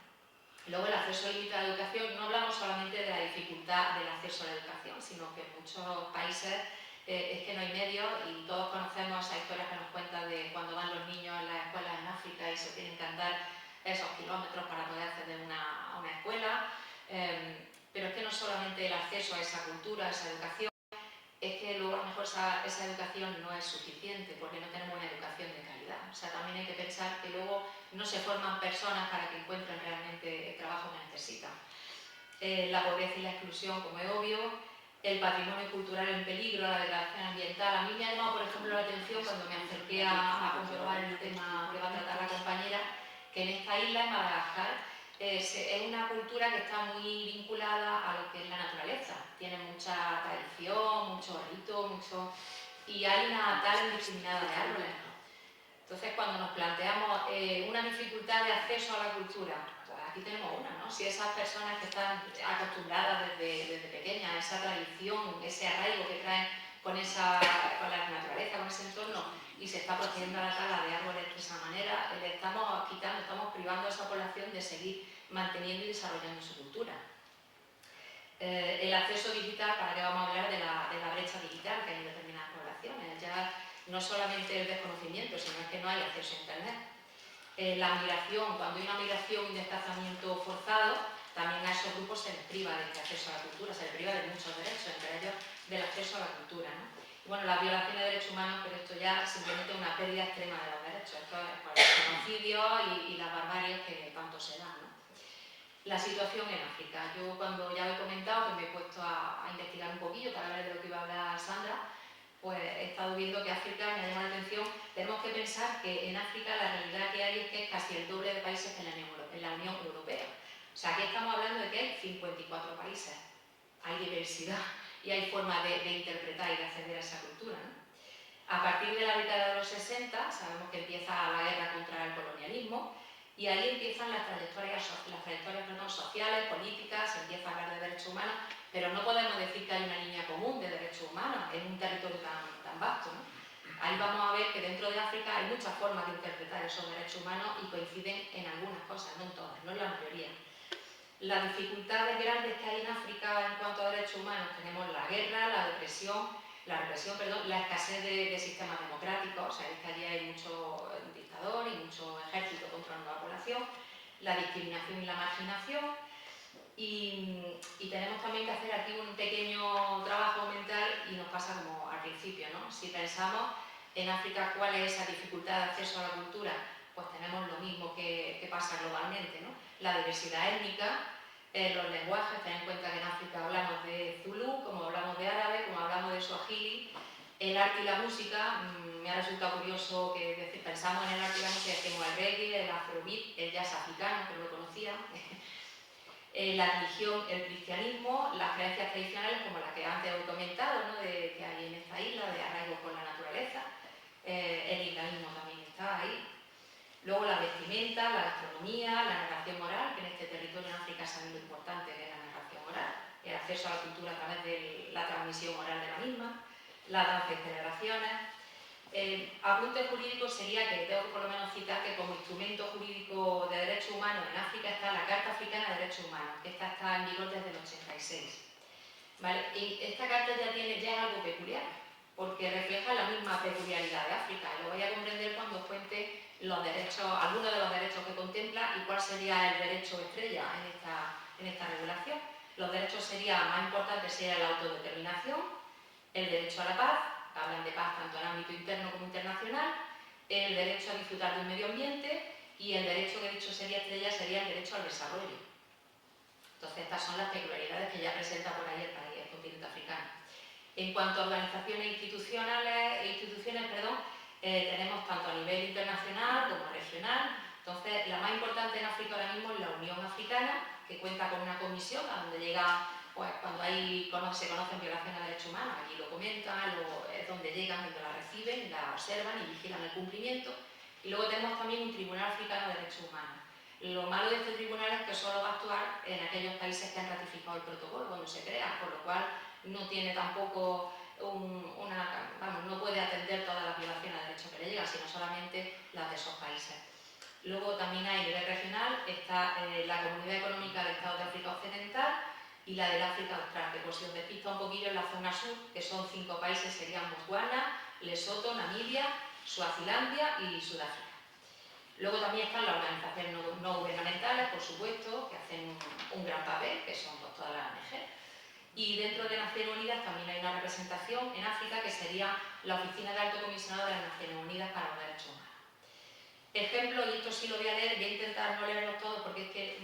Luego el acceso limitado a la educación, no hablamos solamente de la dificultad del acceso a la educación, sino que en muchos países es que no hay medios y todos conocemos esas historias que nos cuentan de cuando van los niños en las escuelas en África y se tienen que andar esos kilómetros para poder acceder a una escuela. Pero es que no solamente el acceso a esa cultura, a esa educación, es que luego a lo mejor esa educación no es suficiente porque no tenemos una educación de calidad. O sea, también hay que pensar que luego no se forman personas para que encuentren realmente el trabajo que necesitan. La pobreza y la exclusión, como es obvio, el patrimonio cultural en peligro, la degradación ambiental. A mí me ha llamado, por ejemplo, la atención cuando me acerqué a comprobar el tema que va a tratar la compañera, que en esta isla, en Madagascar, es una cultura que está muy vinculada a lo que es la naturaleza. Tiene mucha tradición, mucho rito, y hay una tala indiscriminada de árboles. Entonces, cuando nos planteamos una dificultad de acceso a la cultura, pues aquí tenemos una, ¿no? Si esas personas que están acostumbradas desde pequeñas a esa tradición, ese arraigo que traen con la naturaleza, con ese entorno, y se está procediendo a la tala de árboles de esa manera, le estamos quitando, estamos privando a esa población de seguir manteniendo y desarrollando su cultura. El acceso digital, para que vamos a hablar de la brecha digital que hay en determinadas poblaciones. Ya no solamente el desconocimiento, sino es que no hay acceso a Internet. La migración, cuando hay una migración y un desplazamiento forzado, también a esos grupos se les priva de este acceso a la cultura, se les priva de muchos derechos, entre ellos del acceso a la cultura, ¿no? Y bueno, las violaciones de derechos humanos, pero esto ya simplemente es una pérdida extrema de los derechos, esto es por el genocidio y las barbaries que tanto se dan, ¿no? La situación en África. Yo cuando ya he comentado que me he puesto a investigar un poquillo para ver de lo que iba a hablar Sandra, pues he estado viendo que África me ha llamado la atención. Tenemos que pensar que en África la realidad que hay es que es casi el doble de países que en la Unión Europea. O sea, aquí estamos hablando de que hay 54 países. Hay diversidad y hay formas de interpretar y de acceder a esa cultura, ¿no? A partir de la década de los 60 sabemos que empieza la guerra contra el colonialismo y ahí empiezan las trayectorias sociales, políticas, se empieza a hablar de derechos humanos, pero no podemos decir que hay una línea común de derechos humanos en un territorio tan vasto, ¿no? Ahí vamos a ver que dentro de África hay muchas formas de interpretar esos derechos humanos y coinciden en algunas cosas, no en todas, no en la mayoría. Las dificultades grandes que hay en África en cuanto a derechos humanos, tenemos la guerra, la represión, la escasez de sistemas democráticos, o sea, es que allí hay mucho dictador y mucho ejército controlando a la población, la discriminación y la marginación, y tenemos también que hacer aquí un pequeño trabajo mental y nos pasa como al principio, ¿no? Si pensamos en África cuál es esa dificultad de acceso a la cultura, pues tenemos lo mismo que pasa globalmente, ¿no? La diversidad étnica, los lenguajes, ten en cuenta que en África hablamos de Zulú, como hablamos de árabe, como hablamos de Swahili, el arte y la música. Me ha resultado curioso que pensamos en el arte y la música, decimos el reggae, el afrobeat, el jazz africano, que no lo conocía, la religión, el cristianismo, las creencias tradicionales como las que antes he comentado, ¿no? Que hay en esta isla, de arraigo con la naturaleza, el islamismo también está ahí. Luego la vestimenta, la gastronomía, la narración moral, que en este territorio acceso a la cultura a través de la transmisión oral de la misma, la danza en generaciones. Apunte jurídico sería que tengo que por lo menos citar que como instrumento jurídico de derechos humanos en África está la Carta Africana de Derechos Humanos, que esta está en vigor desde el 86. ¿Vale? Y esta carta ya es algo peculiar, porque refleja la misma peculiaridad de África, y lo voy a comprender cuando cuente los derechos, algunos de los derechos que contempla y cuál sería el derecho estrella en esta regulación. Los derechos serían más importantes sería la autodeterminación, el derecho a la paz, hablan de paz tanto en ámbito interno como internacional, el derecho a disfrutar de un medio ambiente y el derecho que he dicho sería estrella sería el derecho al desarrollo. Entonces estas son las peculiaridades que ya presenta por ahí el continente africano. En cuanto a organizaciones instituciones, tenemos tanto a nivel internacional como regional. Entonces, la más importante en África ahora mismo es la Unión Africana, que cuenta con una comisión a donde llega, pues cuando se conocen violaciones de derechos humanos, allí lo comentan, es donde llegan, donde la reciben, la observan y vigilan el cumplimiento. Y luego tenemos también un Tribunal Africano de Derechos Humanos. Lo malo de este tribunal es que solo va a actuar en aquellos países que han ratificado el protocolo cuando se crea, por lo cual no tiene tampoco no puede atender todas las violaciones de derechos que le llegan, sino solamente las de esos países. Luego también hay a nivel regional, está la Comunidad Económica de Estados de África Occidental y la del África Austral, que por si os despista un poquillo en la zona sur, que son 5 países, serían Botswana, Lesoto, Namibia, Suazilandia y Sudáfrica. Luego también están las organizaciones no gubernamentales, por supuesto, que hacen un gran papel, que son pues, todas las ONG. Y dentro de Naciones Unidas también hay una representación en África que sería la Oficina de Alto Comisionado de las Naciones Unidas para los Derechos Humanos. Ejemplo, y esto sí lo voy a leer, voy a intentar no leerlos todos porque es que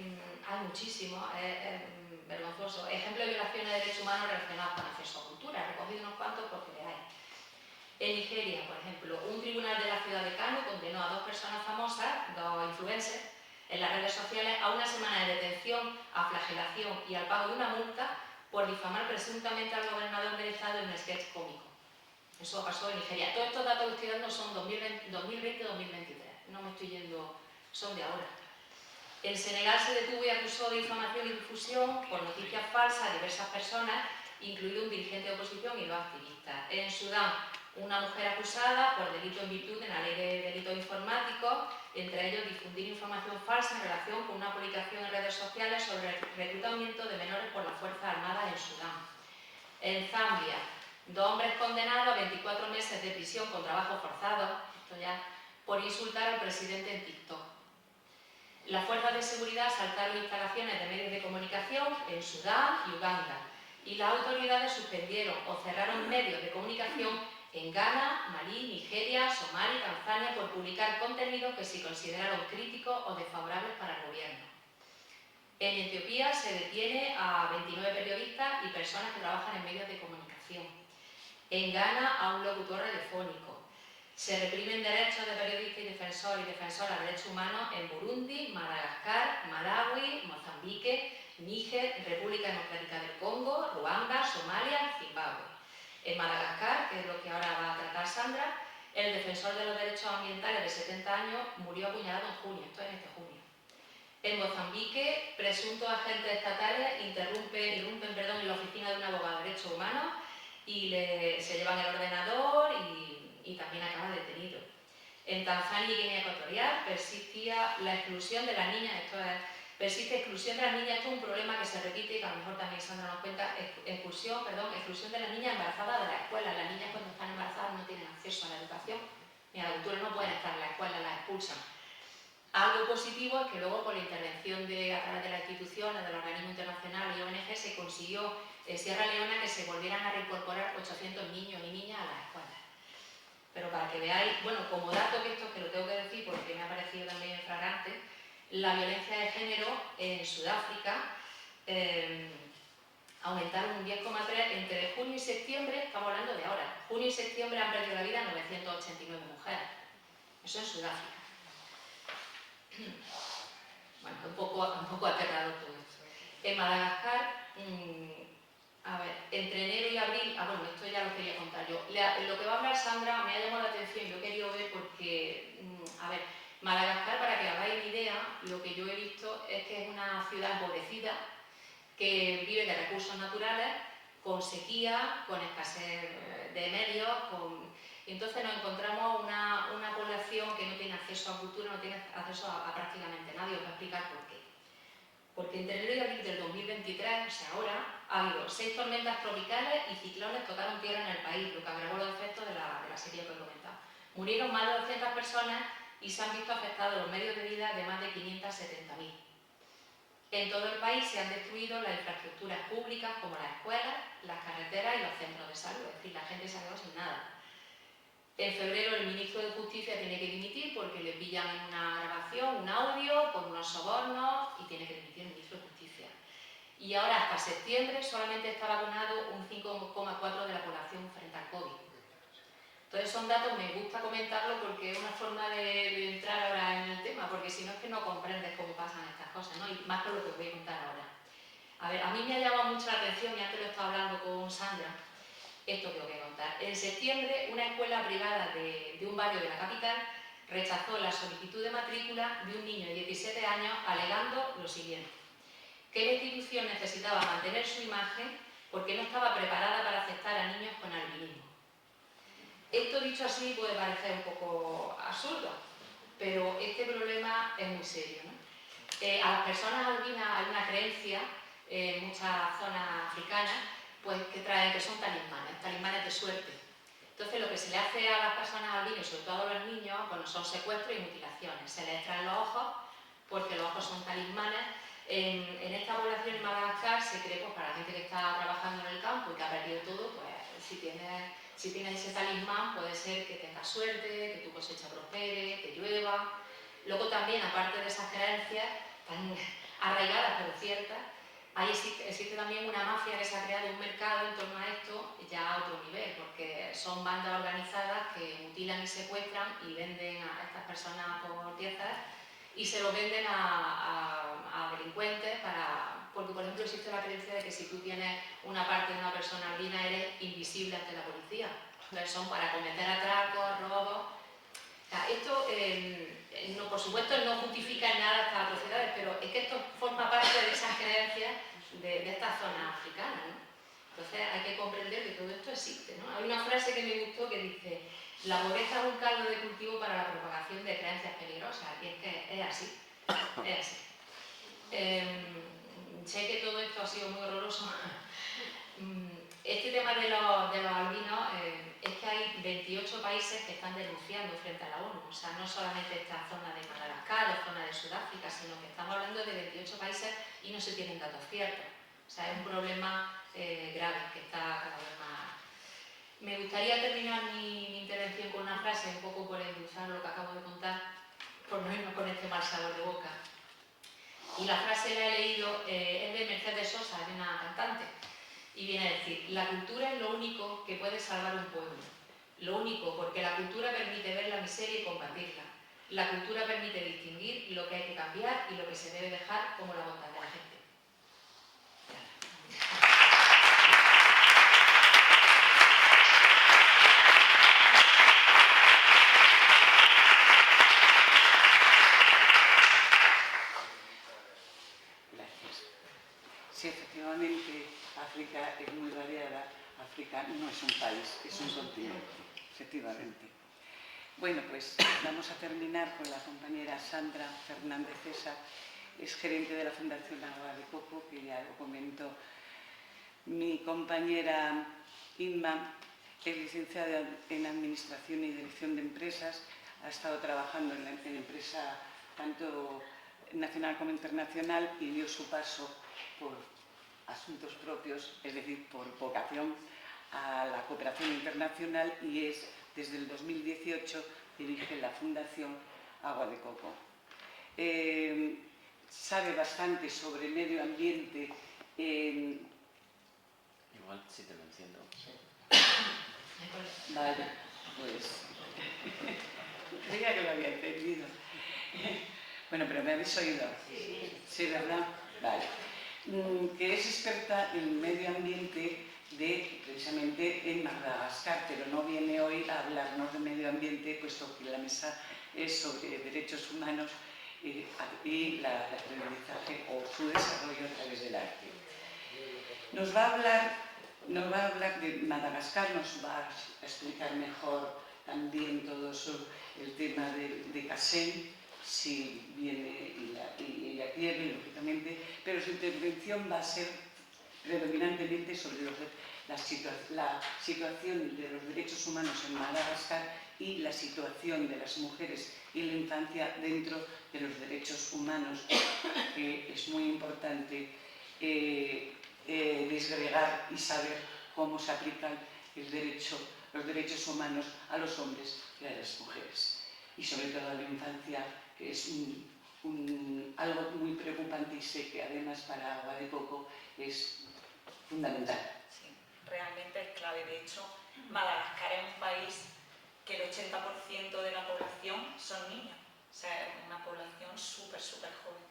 hay muchísimos, es vergonzoso. Ejemplo de violaciones de derechos humanos relacionados con acceso a cultura, he recogido unos cuantos porque veáis. En Nigeria, por ejemplo, un tribunal de la ciudad de Kano condenó a 2 personas famosas, 2 influencers, en las redes sociales a 1 semana de detención, a flagelación y al pago de una multa por difamar presuntamente al gobernador del estado en un sketch cómico. Eso pasó en Nigeria. Todos estos datos que estoy dando son 2020-2023, no me estoy yendo, son de ahora. En Senegal se detuvo y acusó de difamación y difusión por noticias falsas a diversas personas, incluido un dirigente de oposición y 2 activistas. En Sudán, una mujer acusada por delito en virtud de la ley de delitos informáticos, entre ellos difundir información falsa en relación con una publicación en redes sociales sobre el reclutamiento de menores por las Fuerzas Armadas en Sudán. En Zambia, 2 hombres condenados a 24 meses de prisión con trabajo forzado, esto ya, por insultar al presidente en TikTok. Las fuerzas de seguridad asaltaron instalaciones de medios de comunicación en Sudán y Uganda, y las autoridades suspendieron o cerraron medios de comunicación en Ghana, Malí, Nigeria, Somalia y Tanzania por publicar contenidos que se consideraron críticos o desfavorables para el gobierno. En Etiopía se detiene a 29 periodistas y personas que trabajan en medios de comunicación. En Ghana a un locutor radiofónico. Se reprimen derechos de periodistas y defensoras de derechos humanos en Burundi, Madagascar, Malawi, Mozambique, Níger, República Democrática del Congo, Ruanda, Somalia y Zimbabue. En Madagascar, que es lo que ahora va a tratar Sandra, el defensor de los derechos ambientales de 70 años murió apuñalado en junio, esto es en este junio. En Mozambique, presuntos agentes estatales irrumpen en la oficina de un abogado de derechos humanos y se llevan el ordenador y también acaba detenido. En Tanzania y Guinea Ecuatorial persistía la exclusión de las niñas, persiste exclusión de las niñas, esto es un problema que se repite y que a lo mejor también Sandra nos cuenta, exclusión de las niñas embarazadas de la escuela. Las niñas cuando están embarazadas no tienen acceso a la educación ni a la cultura, no pueden estar en la escuela, las expulsan. Algo positivo es que luego con la intervención a través de las instituciones, de los organismos internacionales y ONG se consiguió en Sierra Leona que se volvieran a reincorporar 800 niños y niñas a las escuelas. Pero para que veáis, bueno, como dato que lo tengo que decir porque me ha parecido también flagrante, la violencia de género en Sudáfrica aumentaron un 10,3 entre junio y septiembre, estamos hablando de ahora, junio y septiembre han perdido la vida 989 mujeres. Eso en Sudáfrica. Bueno, un poco aterrador todo esto. En Madagascar, entre enero y abril, bueno, esto ya lo quería contar yo. Lo que va a hablar Sandra me ha llamado la atención, yo he querido ver porque, Madagascar, para que hagáis una idea, lo que yo he visto es que es una ciudad empobrecida, que viven de recursos naturales, con sequía, con escasez de medios, entonces nos encontramos una población que no tiene acceso a cultura, no tiene acceso a prácticamente nadie. Os voy a explicar por qué. Porque entre enero y abril del 2023, o sea, ahora, ha habido 6 tormentas tropicales y ciclones tocaron tierra en el país, lo que agravó los efectos de la sequía que he comentado. Murieron más de 200 personas y se han visto afectados los medios de vida de más de 570.000. En todo el país se han destruido las infraestructuras públicas como las escuelas, las carreteras y los centros de salud, es decir, la gente se ha quedado sin nada. En febrero el ministro de Justicia tiene que dimitir porque le pillan en una grabación, un audio, con unos sobornos y tiene que dimitir el ministro de Justicia. Y ahora hasta septiembre solamente está vacunado un 5,4% de la población frente al COVID. Entonces son datos, me gusta comentarlo porque es una forma de entrar ahora en el tema, porque si no es que no comprendes cómo pasan estas cosas, ¿no? Y más con lo que os voy a contar ahora. A ver, a mí me ha llamado mucho la atención, y antes lo estaba hablando con Sandra, esto que os voy a contar. En septiembre, una escuela privada de un barrio de la capital rechazó la solicitud de matrícula de un niño de 17 años alegando lo siguiente: que la institución necesitaba mantener su imagen porque no estaba preparada para aceptar a niños con albinismo. Esto dicho así puede parecer un poco absurdo, pero este problema es muy serio, ¿no? A las personas albinas hay una creencia en muchas zonas africanas pues, que son talismanes de suerte. Entonces lo que se le hace a las personas albinas, sobre todo a los niños, bueno, son secuestros y mutilaciones. Se les extraen los ojos porque los ojos son talismanes. En esta población en Madagascar se cree, pues para la gente que está trabajando en el campo y que ha perdido todo, pues si tienes ese talismán puede ser que tengas suerte, que tu cosecha prospere, que llueva. Luego también, aparte de esas creencias tan arraigadas pero ciertas, existe también una mafia que se ha creado, un mercado en torno a esto ya a otro nivel, porque son bandas organizadas que mutilan y secuestran y venden a estas personas por piezas y se lo venden a delincuentes porque, por ejemplo, existe la creencia de que si tú tienes una parte de una persona albina eres invisible ante la policía. Entonces son para cometer atracos, robos. O sea, esto, no, por supuesto, no justifica en nada estas atrocidades, pero es que esto forma parte de esas creencias de estas zonas africanas, ¿no? Entonces hay que comprender que todo esto existe, ¿no? Hay una frase que me gustó que dice: la pobreza es un caldo de cultivo para la propagación de creencias peligrosas, y es que es así, es así. Sé que todo esto ha sido muy horroroso. Este tema de los albinos, es que hay 28 países que están denunciando frente a la ONU, o sea, no solamente esta zona de Madagascar o zona de Sudáfrica, sino que estamos hablando de 28 países y no se tienen datos ciertos. O sea, es un problema grave que está cada vez más. Me gustaría terminar mi intervención con una frase, un poco por endulzar lo que acabo de contar, por no irnos con este mal sabor de boca. Y la frase la he leído, es de Mercedes Sosa, de una cantante, y viene a decir: la cultura es lo único que puede salvar un pueblo. Lo único, porque la cultura permite ver la miseria y combatirla. La cultura permite distinguir lo que hay que cambiar y lo que se debe dejar como la bondad de la gente. Sí, efectivamente, África es muy variada. África no es un país, es un continente, efectivamente. Bueno, pues vamos a terminar con la compañera Sandra Fernández César, es gerente de la Fundación Agua de Coco, que ya lo comentó. Mi compañera Inma es licenciada en Administración y Dirección de Empresas, ha estado trabajando en empresa tanto nacional como internacional y dio su paso por asuntos propios, es decir, por vocación a la cooperación internacional, y es desde el 2018 dirige la Fundación Agua de Coco. Sabe bastante sobre medio ambiente. Igual si te lo enciendo. Vale, pues creía que lo había entendido. Bueno, pero me habéis oído. Sí, ¿verdad? Vale. Que es experta en medio ambiente precisamente en Madagascar, pero no viene hoy a hablarnos de medio ambiente, puesto que la mesa es sobre derechos humanos y el aprendizaje o su desarrollo a través del arte. Nos va a hablar de Madagascar, nos va a explicar mejor también todo eso, el tema de Kassem, si viene y ella quiere, lógicamente, pero su intervención va a ser predominantemente sobre la situación de los derechos humanos en Madagascar y la situación de las mujeres y la infancia dentro de los derechos humanos, que es muy importante desgregar y saber cómo se aplican los derechos humanos a los hombres y a las mujeres. Y sobre todo a la infancia, que es algo muy preocupante y sé que además para Agua de Coco es fundamental. Sí, realmente es clave. De hecho, Madagascar es un país que el 80% de la población son niños. O sea, es una población súper joven.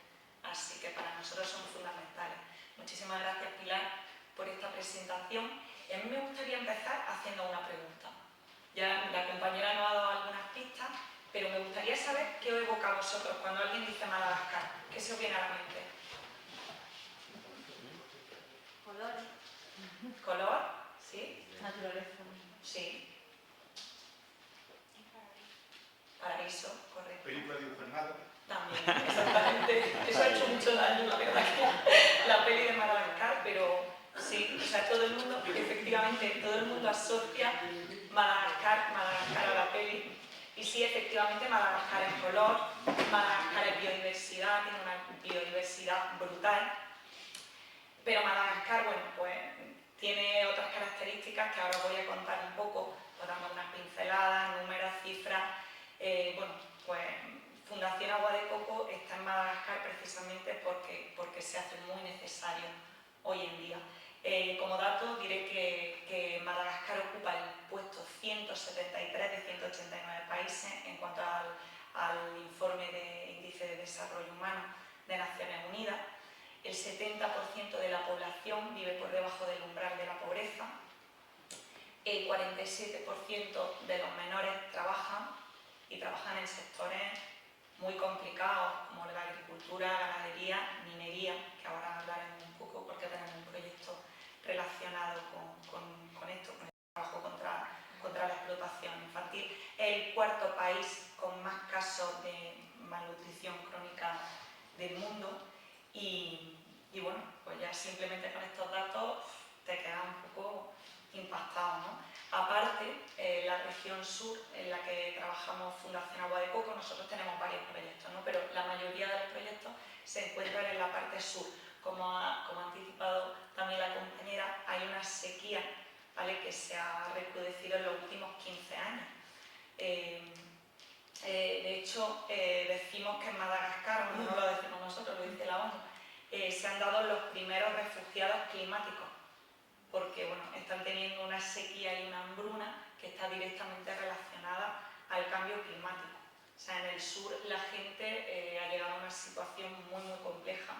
Así que para nosotros son fundamentales. Muchísimas gracias, Pilar, por esta presentación. A mí me gustaría empezar haciendo una pregunta. Ya la compañera nos ha dado algunas pistas, pero me gustaría saber qué os evoca a vosotros cuando alguien dice Madagascar. ¿Qué se os viene a la mente? Colores. ¿Color? ¿Sí? Naturaleza. Sí. Paraíso, correcto. Película de animada. También, exactamente. Eso ha hecho mucho daño, la verdad, que la peli de Madagascar, pero sí, o sea, todo el mundo, efectivamente, todo el mundo asocia Madagascar a la peli. Y sí, efectivamente, Madagascar es color, Madagascar es biodiversidad, tiene una biodiversidad brutal. Pero Madagascar, bueno, pues tiene otras características que ahora voy a contar un poco, pues dando unas pinceladas, números, cifras. Bueno, pues Fundación Agua de Coco está en Madagascar precisamente porque se hace muy necesario hoy en día. Como dato diré que Madagascar ocupa el puesto 173 de 189 países en cuanto al informe de Índice de Desarrollo Humano de Naciones Unidas. El 70% de la población vive por debajo del umbral de la pobreza. El 47% de los menores trabajan y trabajan en sectores muy complicados como la agricultura, ganadería, minería, que ahora hablaremos un poco porque tenemos un proyecto relacionado con esto, con el trabajo contra la explotación infantil. Es el cuarto país con más casos de malnutrición crónica del mundo y bueno, pues ya simplemente con estos datos te quedas un poco impactado, ¿no? Aparte, la región sur en la que trabajamos Fundación Agua de Coco, nosotros tenemos varios proyectos, ¿no? Pero la mayoría de los proyectos se encuentran en la parte sur. Como ha anticipado también la compañera, hay una sequía, ¿vale?, que se ha recrudecido en los últimos 15 años. De hecho, decimos que en Madagascar, no lo decimos nosotros, lo dice la ONU, se han dado los primeros refugiados climáticos, porque bueno, están teniendo una sequía y una hambruna que está directamente relacionada al cambio climático. O sea, en el sur la gente ha llegado a una situación muy compleja,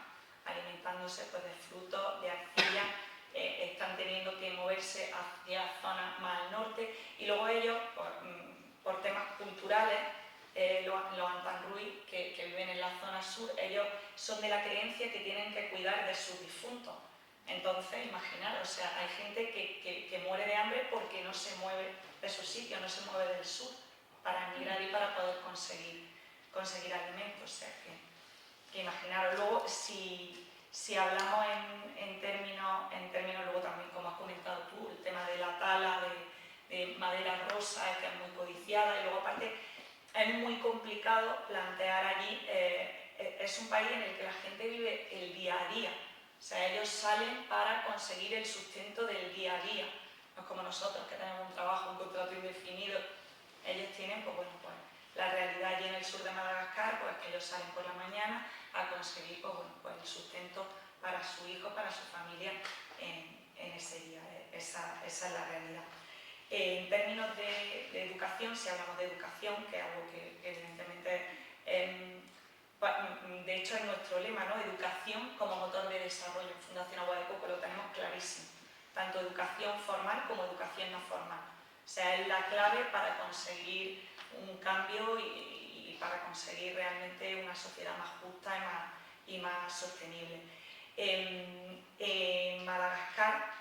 alimentándose pues, de frutos, de arcilla, están teniendo que moverse hacia zonas más al norte y luego ellos, por temas culturales, los Antanrui, que viven en la zona sur, ellos son de la creencia que tienen que cuidar de sus difuntos. Entonces, imaginaros, o sea, hay gente que muere de hambre porque no se mueve de su sitio, no se mueve del sur para emigrar y para poder conseguir alimentos. O sea, que imaginaros. Luego, si hablamos en términos, luego también, como has comentado tú, el tema de la tala de madera rosa, que es muy codiciada, y luego aparte es muy complicado plantear allí, es un país en el que la gente vive el día a día. O sea, ellos salen para conseguir el sustento del día a día. No es como nosotros, que tenemos un trabajo, un contrato indefinido. Ellos tienen, pues bueno, pues la realidad allí en el sur de Madagascar, pues que ellos salen por la mañana a conseguir, pues bueno, pues el sustento para su hijo, para su familia en ese día. Esa es la realidad. En términos de educación, si hablamos de educación, que es algo que evidentemente de hecho es nuestro lema, ¿no? Educación como motor de desarrollo. En Fundación Agua de Coco lo tenemos clarísimo, tanto educación formal como educación no formal. O sea, es la clave para conseguir un cambio y para conseguir realmente una sociedad más justa y más sostenible. En Madagascar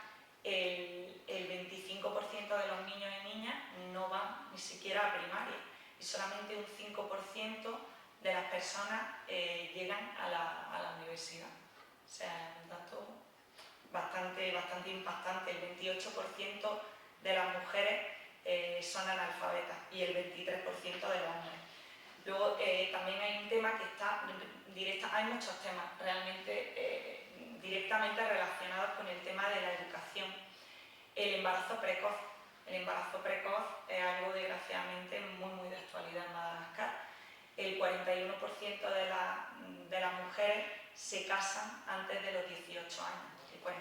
el 25% de los niños y niñas no van ni siquiera a primaria y solamente un 5% de las personas llegan a la universidad. O sea, un dato bastante impactante. El 28% de las mujeres son analfabetas y el 23% de los hombres. Luego también hay un tema que está hay muchos temas realmente directamente relacionados con el tema de la educación. El embarazo precoz. El embarazo precoz es algo desgraciadamente muy de actualidad en Madagascar. El 41% de las mujeres se casan antes de los 18 años, el 41%.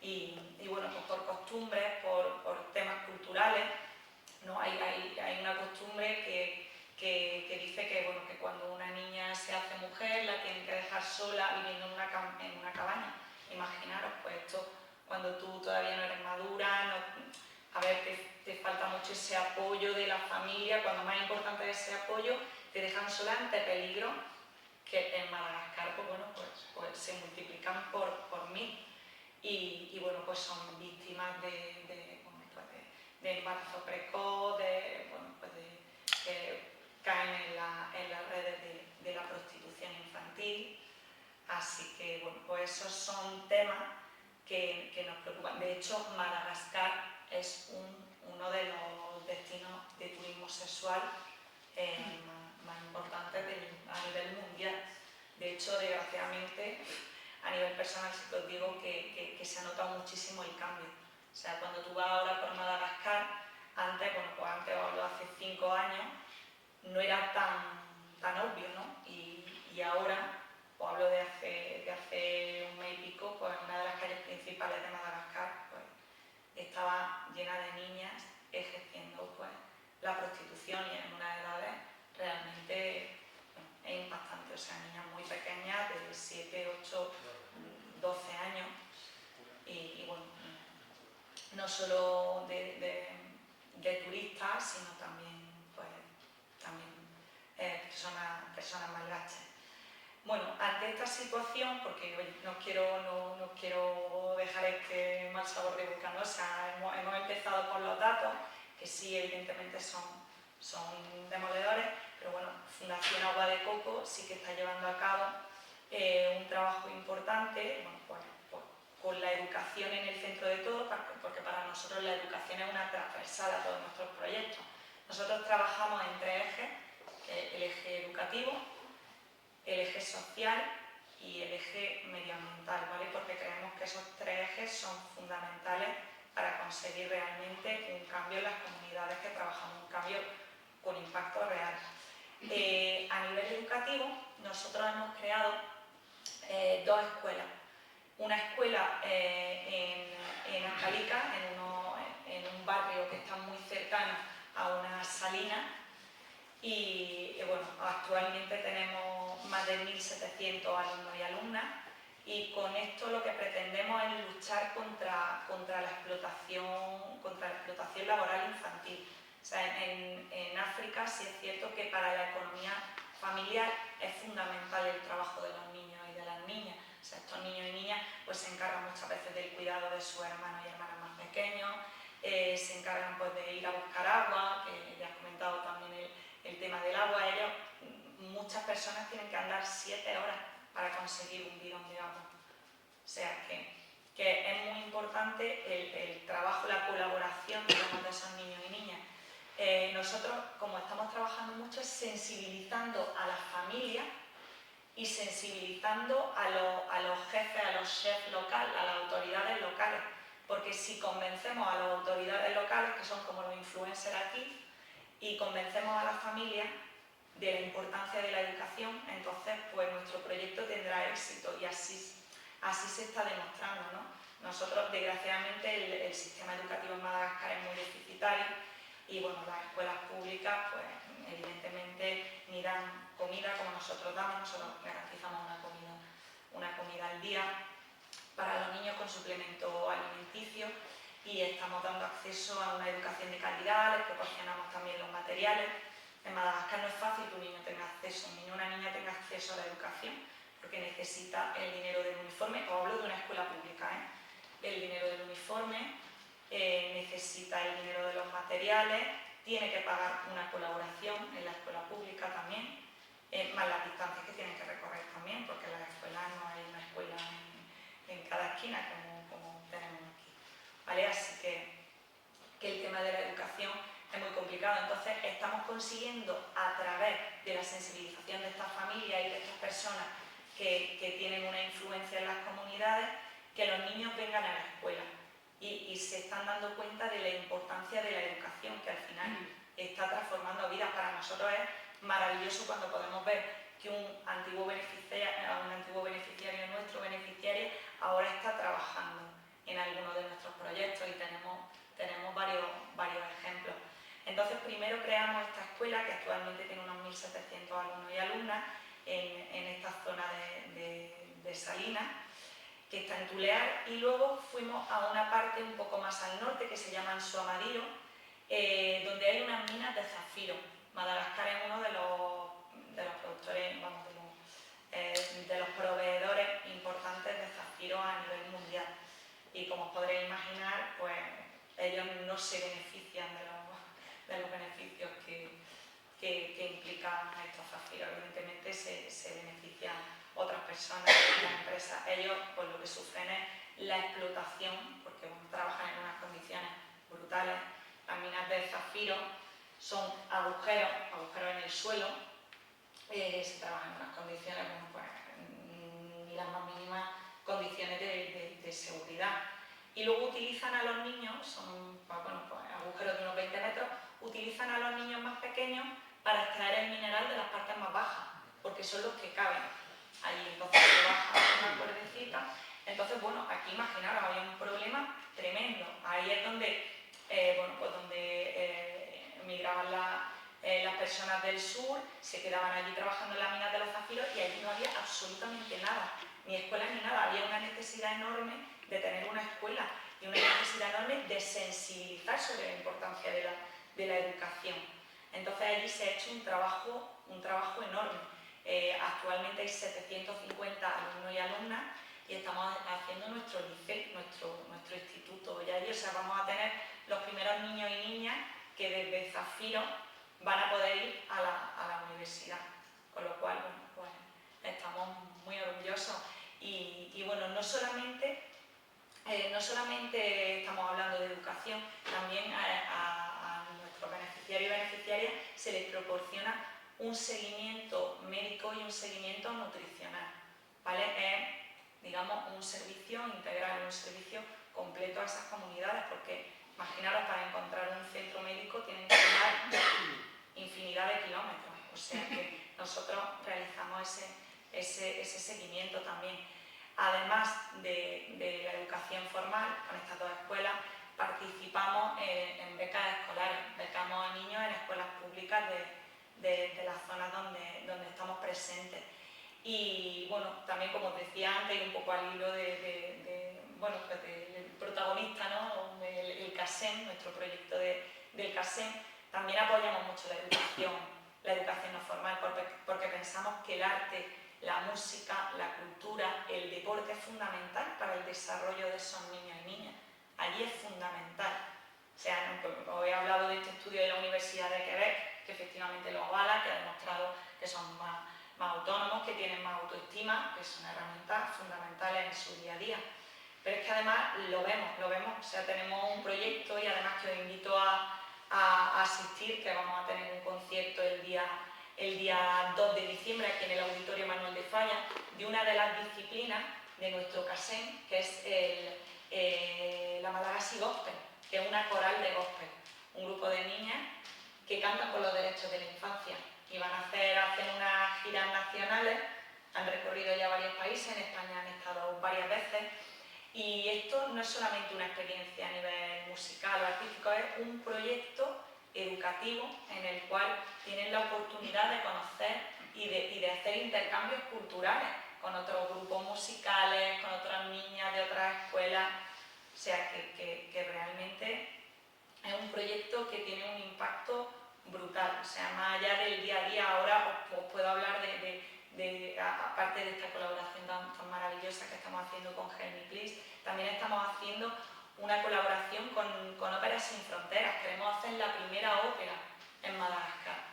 Y bueno, pues por costumbres, por temas culturales, ¿no? Hay una costumbre que dice que, bueno, que cuando una niña se hace mujer la tienen que dejar sola viviendo en una cabaña. Imaginaros, pues esto cuando tú todavía no eres madura, te falta mucho ese apoyo de la familia, cuando más importante es ese apoyo, te dejan sola ante peligro que en Madagascar pues se multiplican por 1000 y bueno, pues son víctimas de embarazo precoz, que caen en las redes de la prostitución infantil. Así que bueno, pues esos son temas que nos preocupan. De hecho, Madagascar es uno de los destinos de turismo sexual más importantes a nivel mundial. De hecho, desgraciadamente, a nivel personal sí que os digo que se ha notado muchísimo el cambio. O sea, cuando tú vas ahora por Madagascar, antes os hablo hace 5 años, no era tan obvio, ¿no? Y ahora, os hablo de hace un mes y pico, pues una de las calles principales de Madagascar pues, estaba llena de niñas ejerciendo pues, la prostitución y en unas edades realmente es impactante. O sea, niñas muy pequeñas, de 7, 8, 12 años y bueno, no solo de turistas, sino también, pues, personas malgaches. Bueno, ante esta situación, porque no quiero dejar este mal sabor de boca, ¿no? O sea, hemos empezado por los datos, que sí, evidentemente son demoledores, pero bueno, Fundación Agua de Coco sí que está llevando a cabo un trabajo importante, bueno, pues, con la educación en el centro de todo, porque para nosotros la educación es una transversal a todos nuestros proyectos. Nosotros trabajamos en 3 ejes, el eje educativo, el eje social y el eje medioambiental, ¿vale? Porque creemos que esos 3 ejes son fundamentales para conseguir realmente un cambio en las comunidades que trabajamos, un cambio con impacto real. A nivel educativo, nosotros hemos creado 2 escuelas. Una escuela en Ancalica, en un barrio que está muy cercano a una salina, y bueno, actualmente tenemos más de 1.700 alumnos y alumnas, y con esto lo que pretendemos es luchar contra la explotación laboral infantil. O sea, en África sí es cierto que para la economía familiar es fundamental el trabajo de los niños y de las niñas. O sea, estos niños y niñas pues, se encargan muchas veces del cuidado de sus hermanos y hermanas más pequeños, se encargan pues, de ir a buscar agua, que ya has comentado también el tema del agua. Muchas personas tienen que andar 7 horas para conseguir un bidón de agua. O sea que es muy importante el trabajo, la colaboración de esos niños y niñas. Nosotros, como estamos trabajando mucho, es sensibilizando a las familias y sensibilizando a los jefes, a los chefs locales, a las autoridades locales, porque si convencemos a las autoridades locales, que son como los influencers aquí, y convencemos a las familias de la importancia de la educación, entonces pues nuestro proyecto tendrá éxito y así se está demostrando, ¿no? Nosotros, desgraciadamente, el sistema educativo en Madagascar es muy deficitario y bueno, las escuelas públicas pues evidentemente ni dan comida como nosotros damos, nosotros garantizamos una comida al día para los niños con suplemento alimenticio y estamos dando acceso a una educación de calidad, les proporcionamos también los materiales. En Madagascar no es fácil que un niño tenga acceso, un niño o una niña tenga acceso a la educación, porque necesita el dinero del uniforme. Os hablo de una escuela pública, el dinero del uniforme, necesita el dinero de los materiales, tiene que pagar una colaboración en la escuela pública también, más las distancias que tienen que recorrer también, porque en las escuelas no hay una escuela en cada esquina como tenemos aquí, ¿vale? Así que el tema de la educación es muy complicado. Entonces estamos consiguiendo, a través de la sensibilización de estas familias y de estas personas que tienen una influencia en las comunidades, que los niños vengan a la escuela y se están dando cuenta de la importancia de la educación, que al final está transformando vidas. Para nosotros es maravilloso cuando podemos ver que un antiguo beneficiario nuestro, beneficiaria, ahora está trabajando en alguno de nuestros proyectos y tenemos varios ejemplos. Entonces, primero creamos esta escuela que actualmente tiene unos 1.700 alumnos y alumnas en esta zona de Salinas, que está en Tulear, y luego fuimos a una parte un poco más al norte que se llama Anso Amadío, donde hay unas minas de zafiro. Madagascar es uno de los productores, vamos, de los proveedores importantes de zafiro a nivel mundial. Y como os podréis imaginar, pues ellos no se benefician de los beneficios que implican estos zafiros. Evidentemente se benefician otras personas, las empresas. Ellos pues lo que sufren es la explotación, porque trabajan en unas condiciones brutales. Las minas de zafiro son agujeros en el suelo, se trabaja en unas condiciones, bueno, pues, ni las más mínimas condiciones de seguridad. Y luego utilizan a los niños, son pues, agujeros de unos 20 metros, utilizan a los niños más pequeños para extraer el mineral de las partes más bajas, porque son los que caben allí. Entonces se baja una cuerdecita. Entonces, bueno, aquí imaginaros, había un problema tremendo. Ahí es donde, emigraban las personas del sur, se quedaban allí trabajando en las minas de los zafiros y allí no había absolutamente nada, ni escuelas ni nada. Había una necesidad enorme de tener una escuela y una necesidad enorme de sensibilizar sobre la importancia de la educación. Entonces allí se ha hecho un trabajo enorme. Actualmente hay 750 alumnos y alumnas y estamos haciendo nuestro liceo, nuestro instituto ya allí. O sea, vamos a tener los primeros niños y niñas que desde Zafiro van a poder ir a la universidad, con lo cual, bueno, pues estamos muy orgullosos. Y bueno, no solamente estamos hablando de educación, también a nuestros beneficiarios y beneficiarias se les proporciona un seguimiento médico y un seguimiento nutricional, ¿vale? Es, digamos, un servicio integral, un servicio completo a esas comunidades, porque imaginaros, para encontrar un centro médico tienen que llevar infinidad de kilómetros, o sea que nosotros realizamos ese seguimiento también. Además de la educación formal, con estas dos escuelas participamos en becas escolares, becamos a niños en escuelas públicas de las zonas donde estamos presentes. Y bueno, también, como os decía antes, y un poco al hilo del protagonista, ¿no? el CASEM, nuestro proyecto del CASEM, también apoyamos mucho la educación no formal, porque pensamos que el arte, la música, la cultura, el deporte es fundamental para el desarrollo de esos niños y niñas. Allí es fundamental. O sea, os he hablado de este estudio de la Universidad de Quebec, que efectivamente lo avala, que ha demostrado que son más autónomos, que tienen más autoestima, que son herramientas fundamentales en su día a día. Pero es que además lo vemos, o sea, tenemos un proyecto, y además que os invito a asistir, que vamos a tener un concierto el día 2 de diciembre aquí en el Auditorio Manuel de Falla, de una de las disciplinas de nuestro CASEM, que es la Malagasy Gospel, que es una coral de gospel, un grupo de niñas que cantan por los derechos de la infancia, y van a hacer unas giras nacionales. Han recorrido ya varios países, en España han estado varias veces, y esto no es solamente una experiencia a nivel musical o artístico, es un proyecto educativo en el cual tienen la oportunidad de conocer y de hacer intercambios culturales con otros grupos musicales, con otras niñas de otras escuelas. O sea, que realmente es un proyecto que tiene un impacto brutal. O sea, más allá del día a día, ahora os puedo hablar aparte de esta colaboración tan maravillosa que estamos haciendo con Help Me Please, también estamos haciendo una colaboración con Óperas Sin Fronteras. Queremos hacer la primera ópera en Madagascar.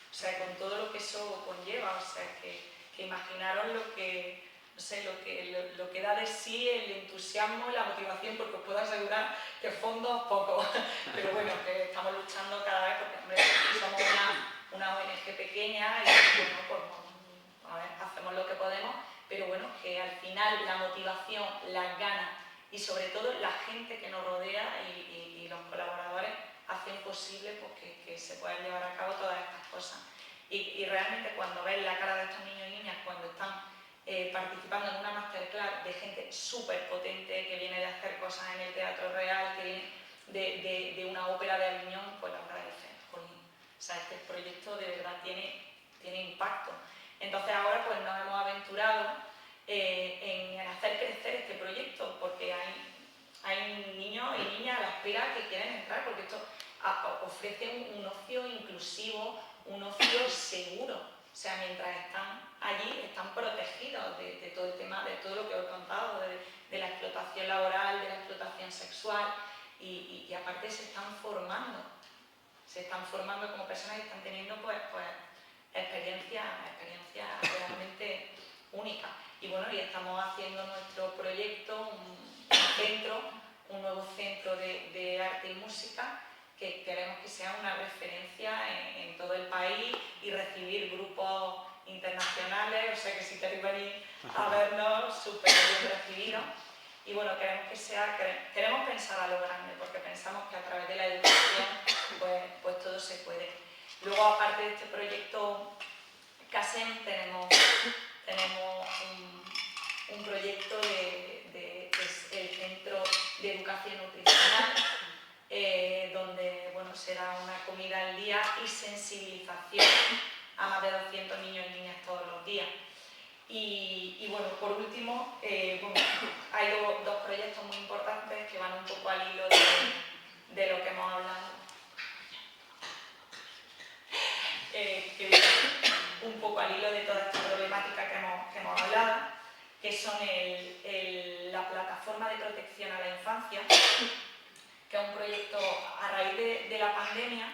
O sea, con todo lo que eso conlleva, o sea, que imaginaros lo que, no sé, lo que da de sí el entusiasmo y la motivación, porque os puedo asegurar que fondos pocos, pero bueno, que estamos luchando cada vez, porque hombre, somos una ONG pequeña y bueno, pues a ver, hacemos lo que podemos, pero bueno, que al final la motivación, las ganas y sobre todo la gente que nos rodea y los colaboradores hacen posible pues, que se puedan llevar a cabo todas estas cosas. Y realmente cuando ves la cara de estos niños y niñas cuando están participando en una masterclass de gente súper potente que viene de hacer cosas en el Teatro Real, que viene de una ópera de Aviñón, pues la verdad es que, o sea, este proyecto de verdad tiene impacto. Entonces ahora pues nos hemos aventurado en hacer crecer este proyecto, porque hay niños y niñas a la espera que quieren entrar, porque esto ofrece un ocio inclusivo, un ocio seguro. O sea, mientras están allí, están protegidos de todo el tema, de todo lo que os he contado, de la explotación laboral, de la explotación sexual, y aparte se están formando como personas y están teniendo pues experiencias realmente únicas. Y bueno, y estamos haciendo nuestro proyecto, un nuevo centro de arte y música, que queremos que sea una referencia en todo el país y recibir grupos internacionales, o sea que si queréis venir a vernos, súper bien recibidos. Y bueno, queremos pensar a lo grande, porque pensamos que a través de la educación pues todo se puede. Luego, aparte de este proyecto CASEM, tenemos un proyecto que es el Centro de Educación Nutricional, donde bueno, será una comida al día y sensibilización a más de 200 niños y niñas todos los días. Y bueno, por último, hay dos proyectos muy importantes que van un poco al hilo de lo que hemos hablado. Un poco al hilo de toda esta problemática que hemos hablado, que son la plataforma de protección a la infancia, que es un proyecto a raíz de la pandemia,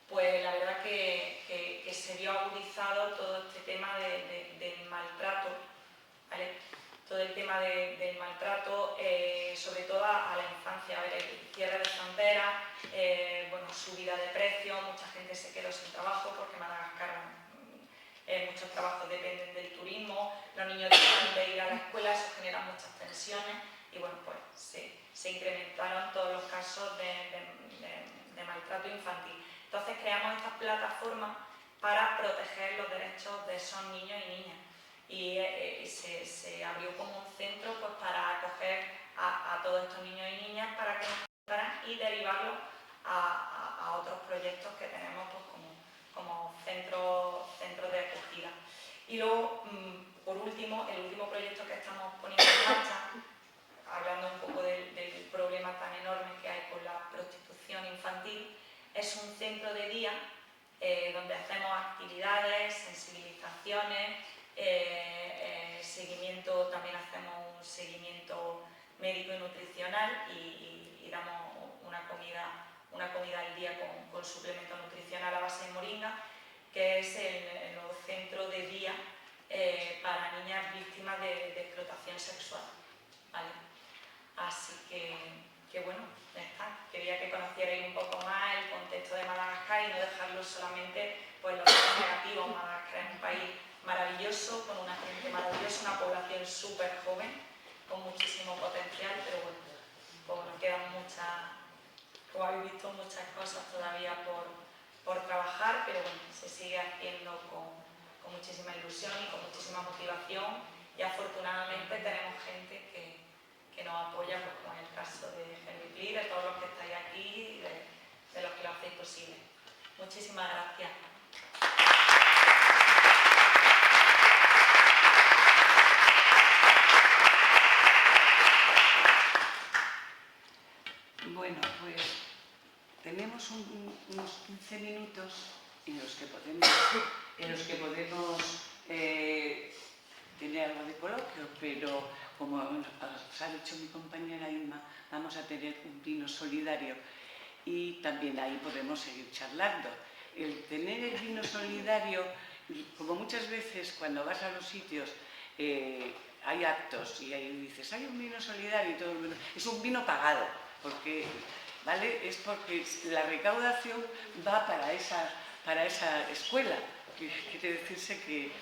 pues la verdad que se vio agudizado todo este tema del maltrato, ¿vale? Todo el tema del maltrato, sobre todo a la infancia, a ver, el cierre de fronteras, bueno, subida de precios, mucha gente se quedó sin trabajo porque Madagascar muchos trabajos dependen del turismo, los niños dejan de ir a la escuela, eso genera muchas tensiones y bueno, pues se incrementaron todos los casos de maltrato infantil. Entonces creamos estas plataformas para proteger los derechos de esos niños y niñas y se abrió como un centro pues, para acoger a todos estos niños y niñas para que nos ayudaran y derivarlos a otros proyectos que tenemos pues, como centros de acogida. Y luego, por último, el último proyecto que estamos poniendo en marcha, hablando un poco del problema tan enorme que hay con la prostitución infantil, es un centro de día donde hacemos actividades, sensibilizaciones, seguimiento, también hacemos un seguimiento médico y nutricional y damos una comida al día con suplemento nutricional a base de moringa, que es el nuevo centro de día para niñas víctimas de explotación sexual, ¿vale? Así que bueno, ya está. Quería que conocierais un poco más el contexto de Madagascar y no dejarlo solamente pues, los datos negativos. Madagascar es un país maravilloso, con una gente maravillosa, una población súper joven, con muchísimo potencial, pero bueno, pues nos quedan como habéis visto, muchas cosas todavía por trabajar, pero bueno, se sigue haciendo con muchísima ilusión y con muchísima motivación y afortunadamente tenemos gente que nos apoya, pues, como en el caso de Help Me Please, de todos los que estáis aquí y de los que lo hacéis posible. Muchísimas gracias. Bueno, pues tenemos unos 15 minutos en los que podemos tener algo de coloquio, pero como os ha dicho mi compañera Inma, vamos a tener un vino solidario y también ahí podemos seguir charlando. El tener el vino solidario, como muchas veces cuando vas a los sitios hay actos y ahí dices, hay un vino solidario y todo el mundo... Es un vino pagado, porque, ¿vale? Es porque la recaudación va para esa escuela. Quiere decirse que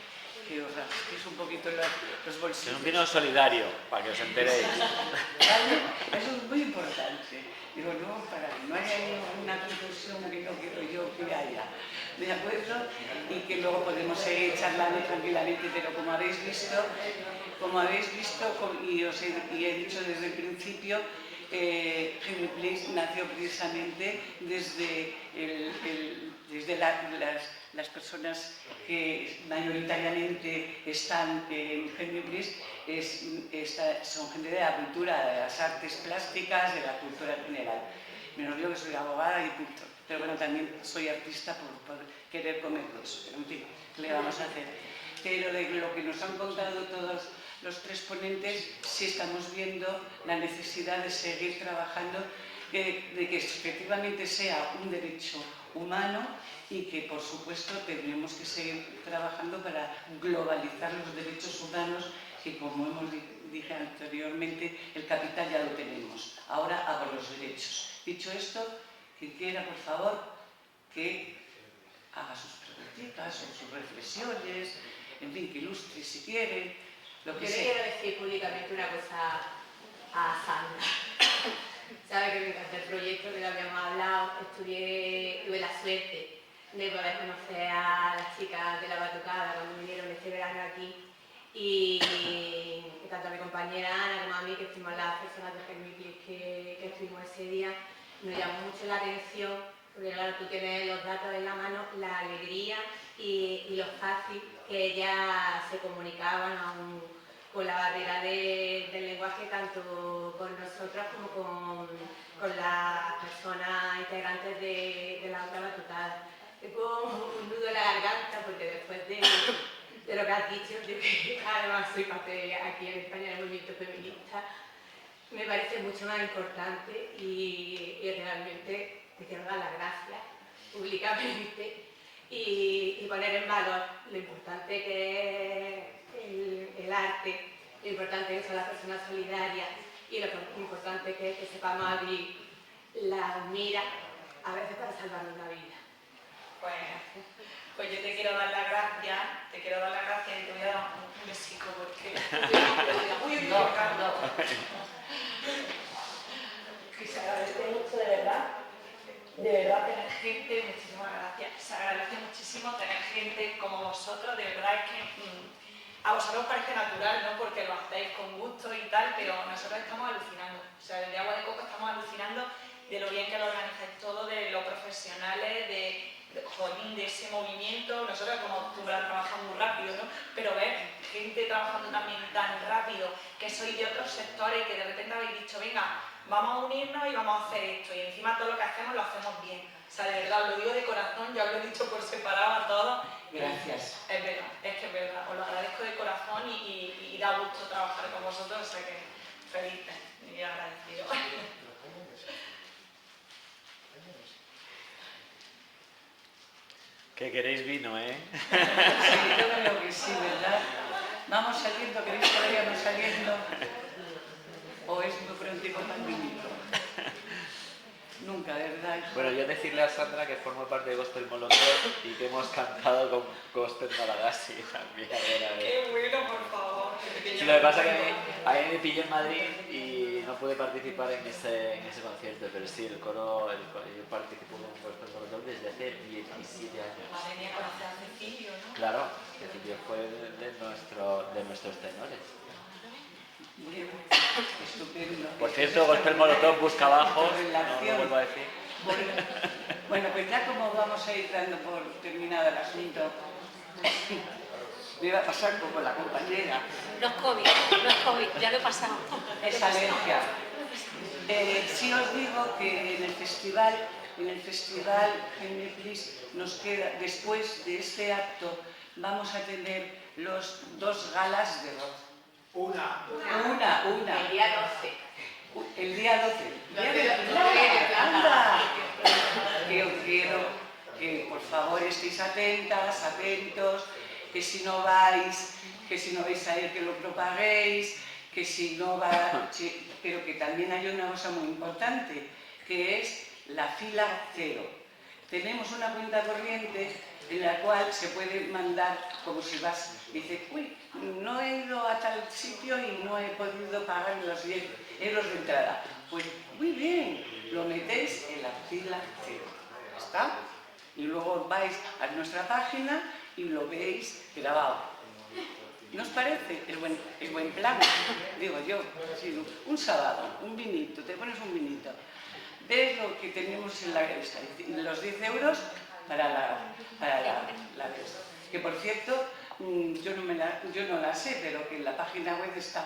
os rasquéis un poquito los bolsillos. Es un vino solidario, para que os enteréis. ¿Vale? Eso es muy importante. Digo, para que no haya ninguna confusión que no quiero yo que haya. ¿De acuerdo? Y que luego podemos seguir charlando tranquilamente, pero como habéis visto y he dicho desde el principio, Henry Place nació precisamente desde las personas que mayoritariamente están en Henry Place, son gente de la cultura, de las artes plásticas, de la cultura general. Menos yo que soy abogada y punto. Pero bueno, también soy artista por querer comer dos. En fin, ¿qué le vamos a hacer? Pero de lo que nos han contado todos los tres ponentes, sí estamos viendo la necesidad de seguir trabajando, de que efectivamente sea un derecho humano y que, por supuesto, tenemos que seguir trabajando para globalizar los derechos humanos, que, como dije anteriormente, el capital ya lo tenemos. Ahora a por los derechos. Dicho esto, quien quiera, por favor, que haga sus preguntitas o sus reflexiones, en fin, que ilustre si quiere, lo que Yo le sea. quiero decir públicamente una cosa a Sandra. Sabe que me encanta el proyecto, que lo habíamos hablado, tuve la suerte de poder conocer a las chicas de la Batucada cuando vinieron este verano aquí, y tanto a mi compañera Ana como a mí, que fuimos las personas de Henry Place que estuvimos ese día, nos llamó mucho la atención, porque claro, tú tienes los datos en la mano, la alegría y lo fácil que ellas se comunicaban con la barrera del lenguaje, tanto con nosotras como con las personas integrantes de la otra batucada. Tengo un nudo en la garganta porque después de lo que has dicho, yo que además soy parte aquí en España del movimiento feminista, me parece mucho más importante y realmente te quiero dar las gracias públicamente y poner en valor lo importante que es el arte, lo importante que son las personas solidarias y lo importante que es que sepamos abrir las miras a veces para salvar una vida. Pues yo te quiero dar las gracias, y te voy a dar un besico porque... Que se agradece mucho, de verdad tener gente, muchísimas gracias, se agradece muchísimo tener gente como vosotros, de verdad es que a vosotros os parece natural, ¿no? Porque lo hacéis con gusto y tal, pero nosotros estamos alucinando, o sea, desde Agua de Coco estamos alucinando de lo bien que lo organizáis todo, de lo profesionales, de ese movimiento. Nosotros como acostumbrados trabajamos muy rápido, ¿no? Pero ver gente trabajando también tan rápido, que sois de otros sectores, que de repente habéis dicho, venga, vamos a unirnos y vamos a hacer esto, y encima todo lo que hacemos lo hacemos bien. O sea, de verdad, os lo digo de corazón, yo os lo he dicho por separado a todos. Gracias. Es verdad, es que es verdad, os lo agradezco de corazón y da gusto trabajar con vosotros, o sea que felices y agradecido. Que queréis vino, ¿eh? Sí, yo creo que sí, ¿verdad? Vamos saliendo, ¿queréis que vayamos saliendo? ¿O es muy pronto para el vinito? Nunca, ¿verdad? Bueno, yo decirle a Sandra que formo parte de Gospel Molotov y que hemos cantado con Gospel Malagasy también. Qué bueno, por favor. Sí, lo que pasa es que a mí me pillé en Madrid y no pude participar en ese concierto, pero sí, el coro yo participo con Gospel Molotov desde hace 17 años. Madre mía, conocer a Cecilio, ¿no? Claro, Cecilio fue de nuestros tenores. Bien, estupendo. Por cierto, Gospel Molotov busca abajo, no lo vuelvo a decir. Bueno, pues ya como vamos a ir dando por terminado el asunto, me iba a pasar como la compañera. No es COVID, ya lo he pasado. Es alergia. Sí os digo que en el festival en el festival Help Me Please nos queda, después de este acto, vamos a tener los 2 galas de rock. Una. El día 12. El día 12. ¡Anda! Que os quiero que por favor estéis atentas, atentos, que si no vais a ir que lo propaguéis, que si no va, pero que también hay una cosa muy importante, que es la fila 0. Tenemos una cuenta corriente en la cual se puede mandar, como si vas, dice, uy, no he ido a tal sitio y no he podido pagar los 10 euros de entrada. Pues muy bien, lo metéis en la fila 0. ¿Está? Y luego vais a nuestra página y lo veis grabado. ¿No os parece? Es buen plan, digo yo. Sí, un sábado, un vinito, te pones un vinito. Ves lo que tenemos en la revista, los 10 euros para la revista. Que por cierto, yo no la sé, pero que en la página web está.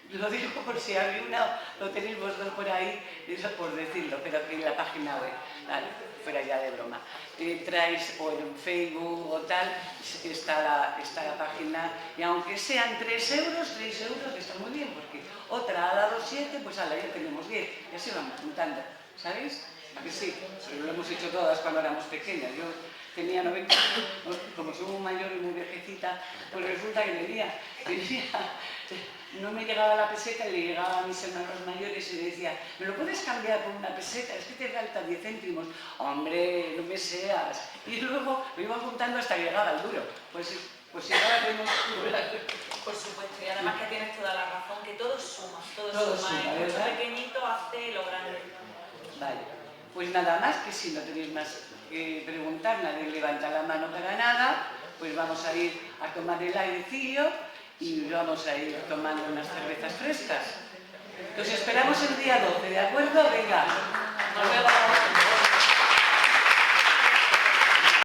Lo digo por si alguna lo tenéis vosotros por ahí, eso por decirlo, pero que en la página web, vale, fuera ya de broma. Traes o en Facebook o tal, está la página, y aunque sean 3 euros, está muy bien, porque otra ha dado 7, pues ala, ya tenemos 10, y así vamos juntando, ¿sabéis? ¿A que sí? Pero lo hemos hecho todas cuando éramos pequeñas. Yo tenía 90 años, como soy muy mayor y muy viejecita, pues resulta que tenía, no me llegaba la peseta y le llegaba a mis hermanos mayores y le decía, ¿me lo puedes cambiar por una peseta? Es que te falta 10 céntimos. Hombre, no me seas. Y luego lo iba juntando hasta que llegaba el duro. Pues si ahora tenemos... Por supuesto, y además que tienes toda la razón, que todo suma, Todo suma, mucho ¿verdad? pequeñito hace lo grande. Vale, pues nada más, que si no tenéis más que preguntar, nadie levanta la mano para nada, pues vamos a ir a tomar el airecillo y vamos a ir tomando unas cervezas frescas. Los esperamos el día 12, ¿de acuerdo? Venga, nos vemos.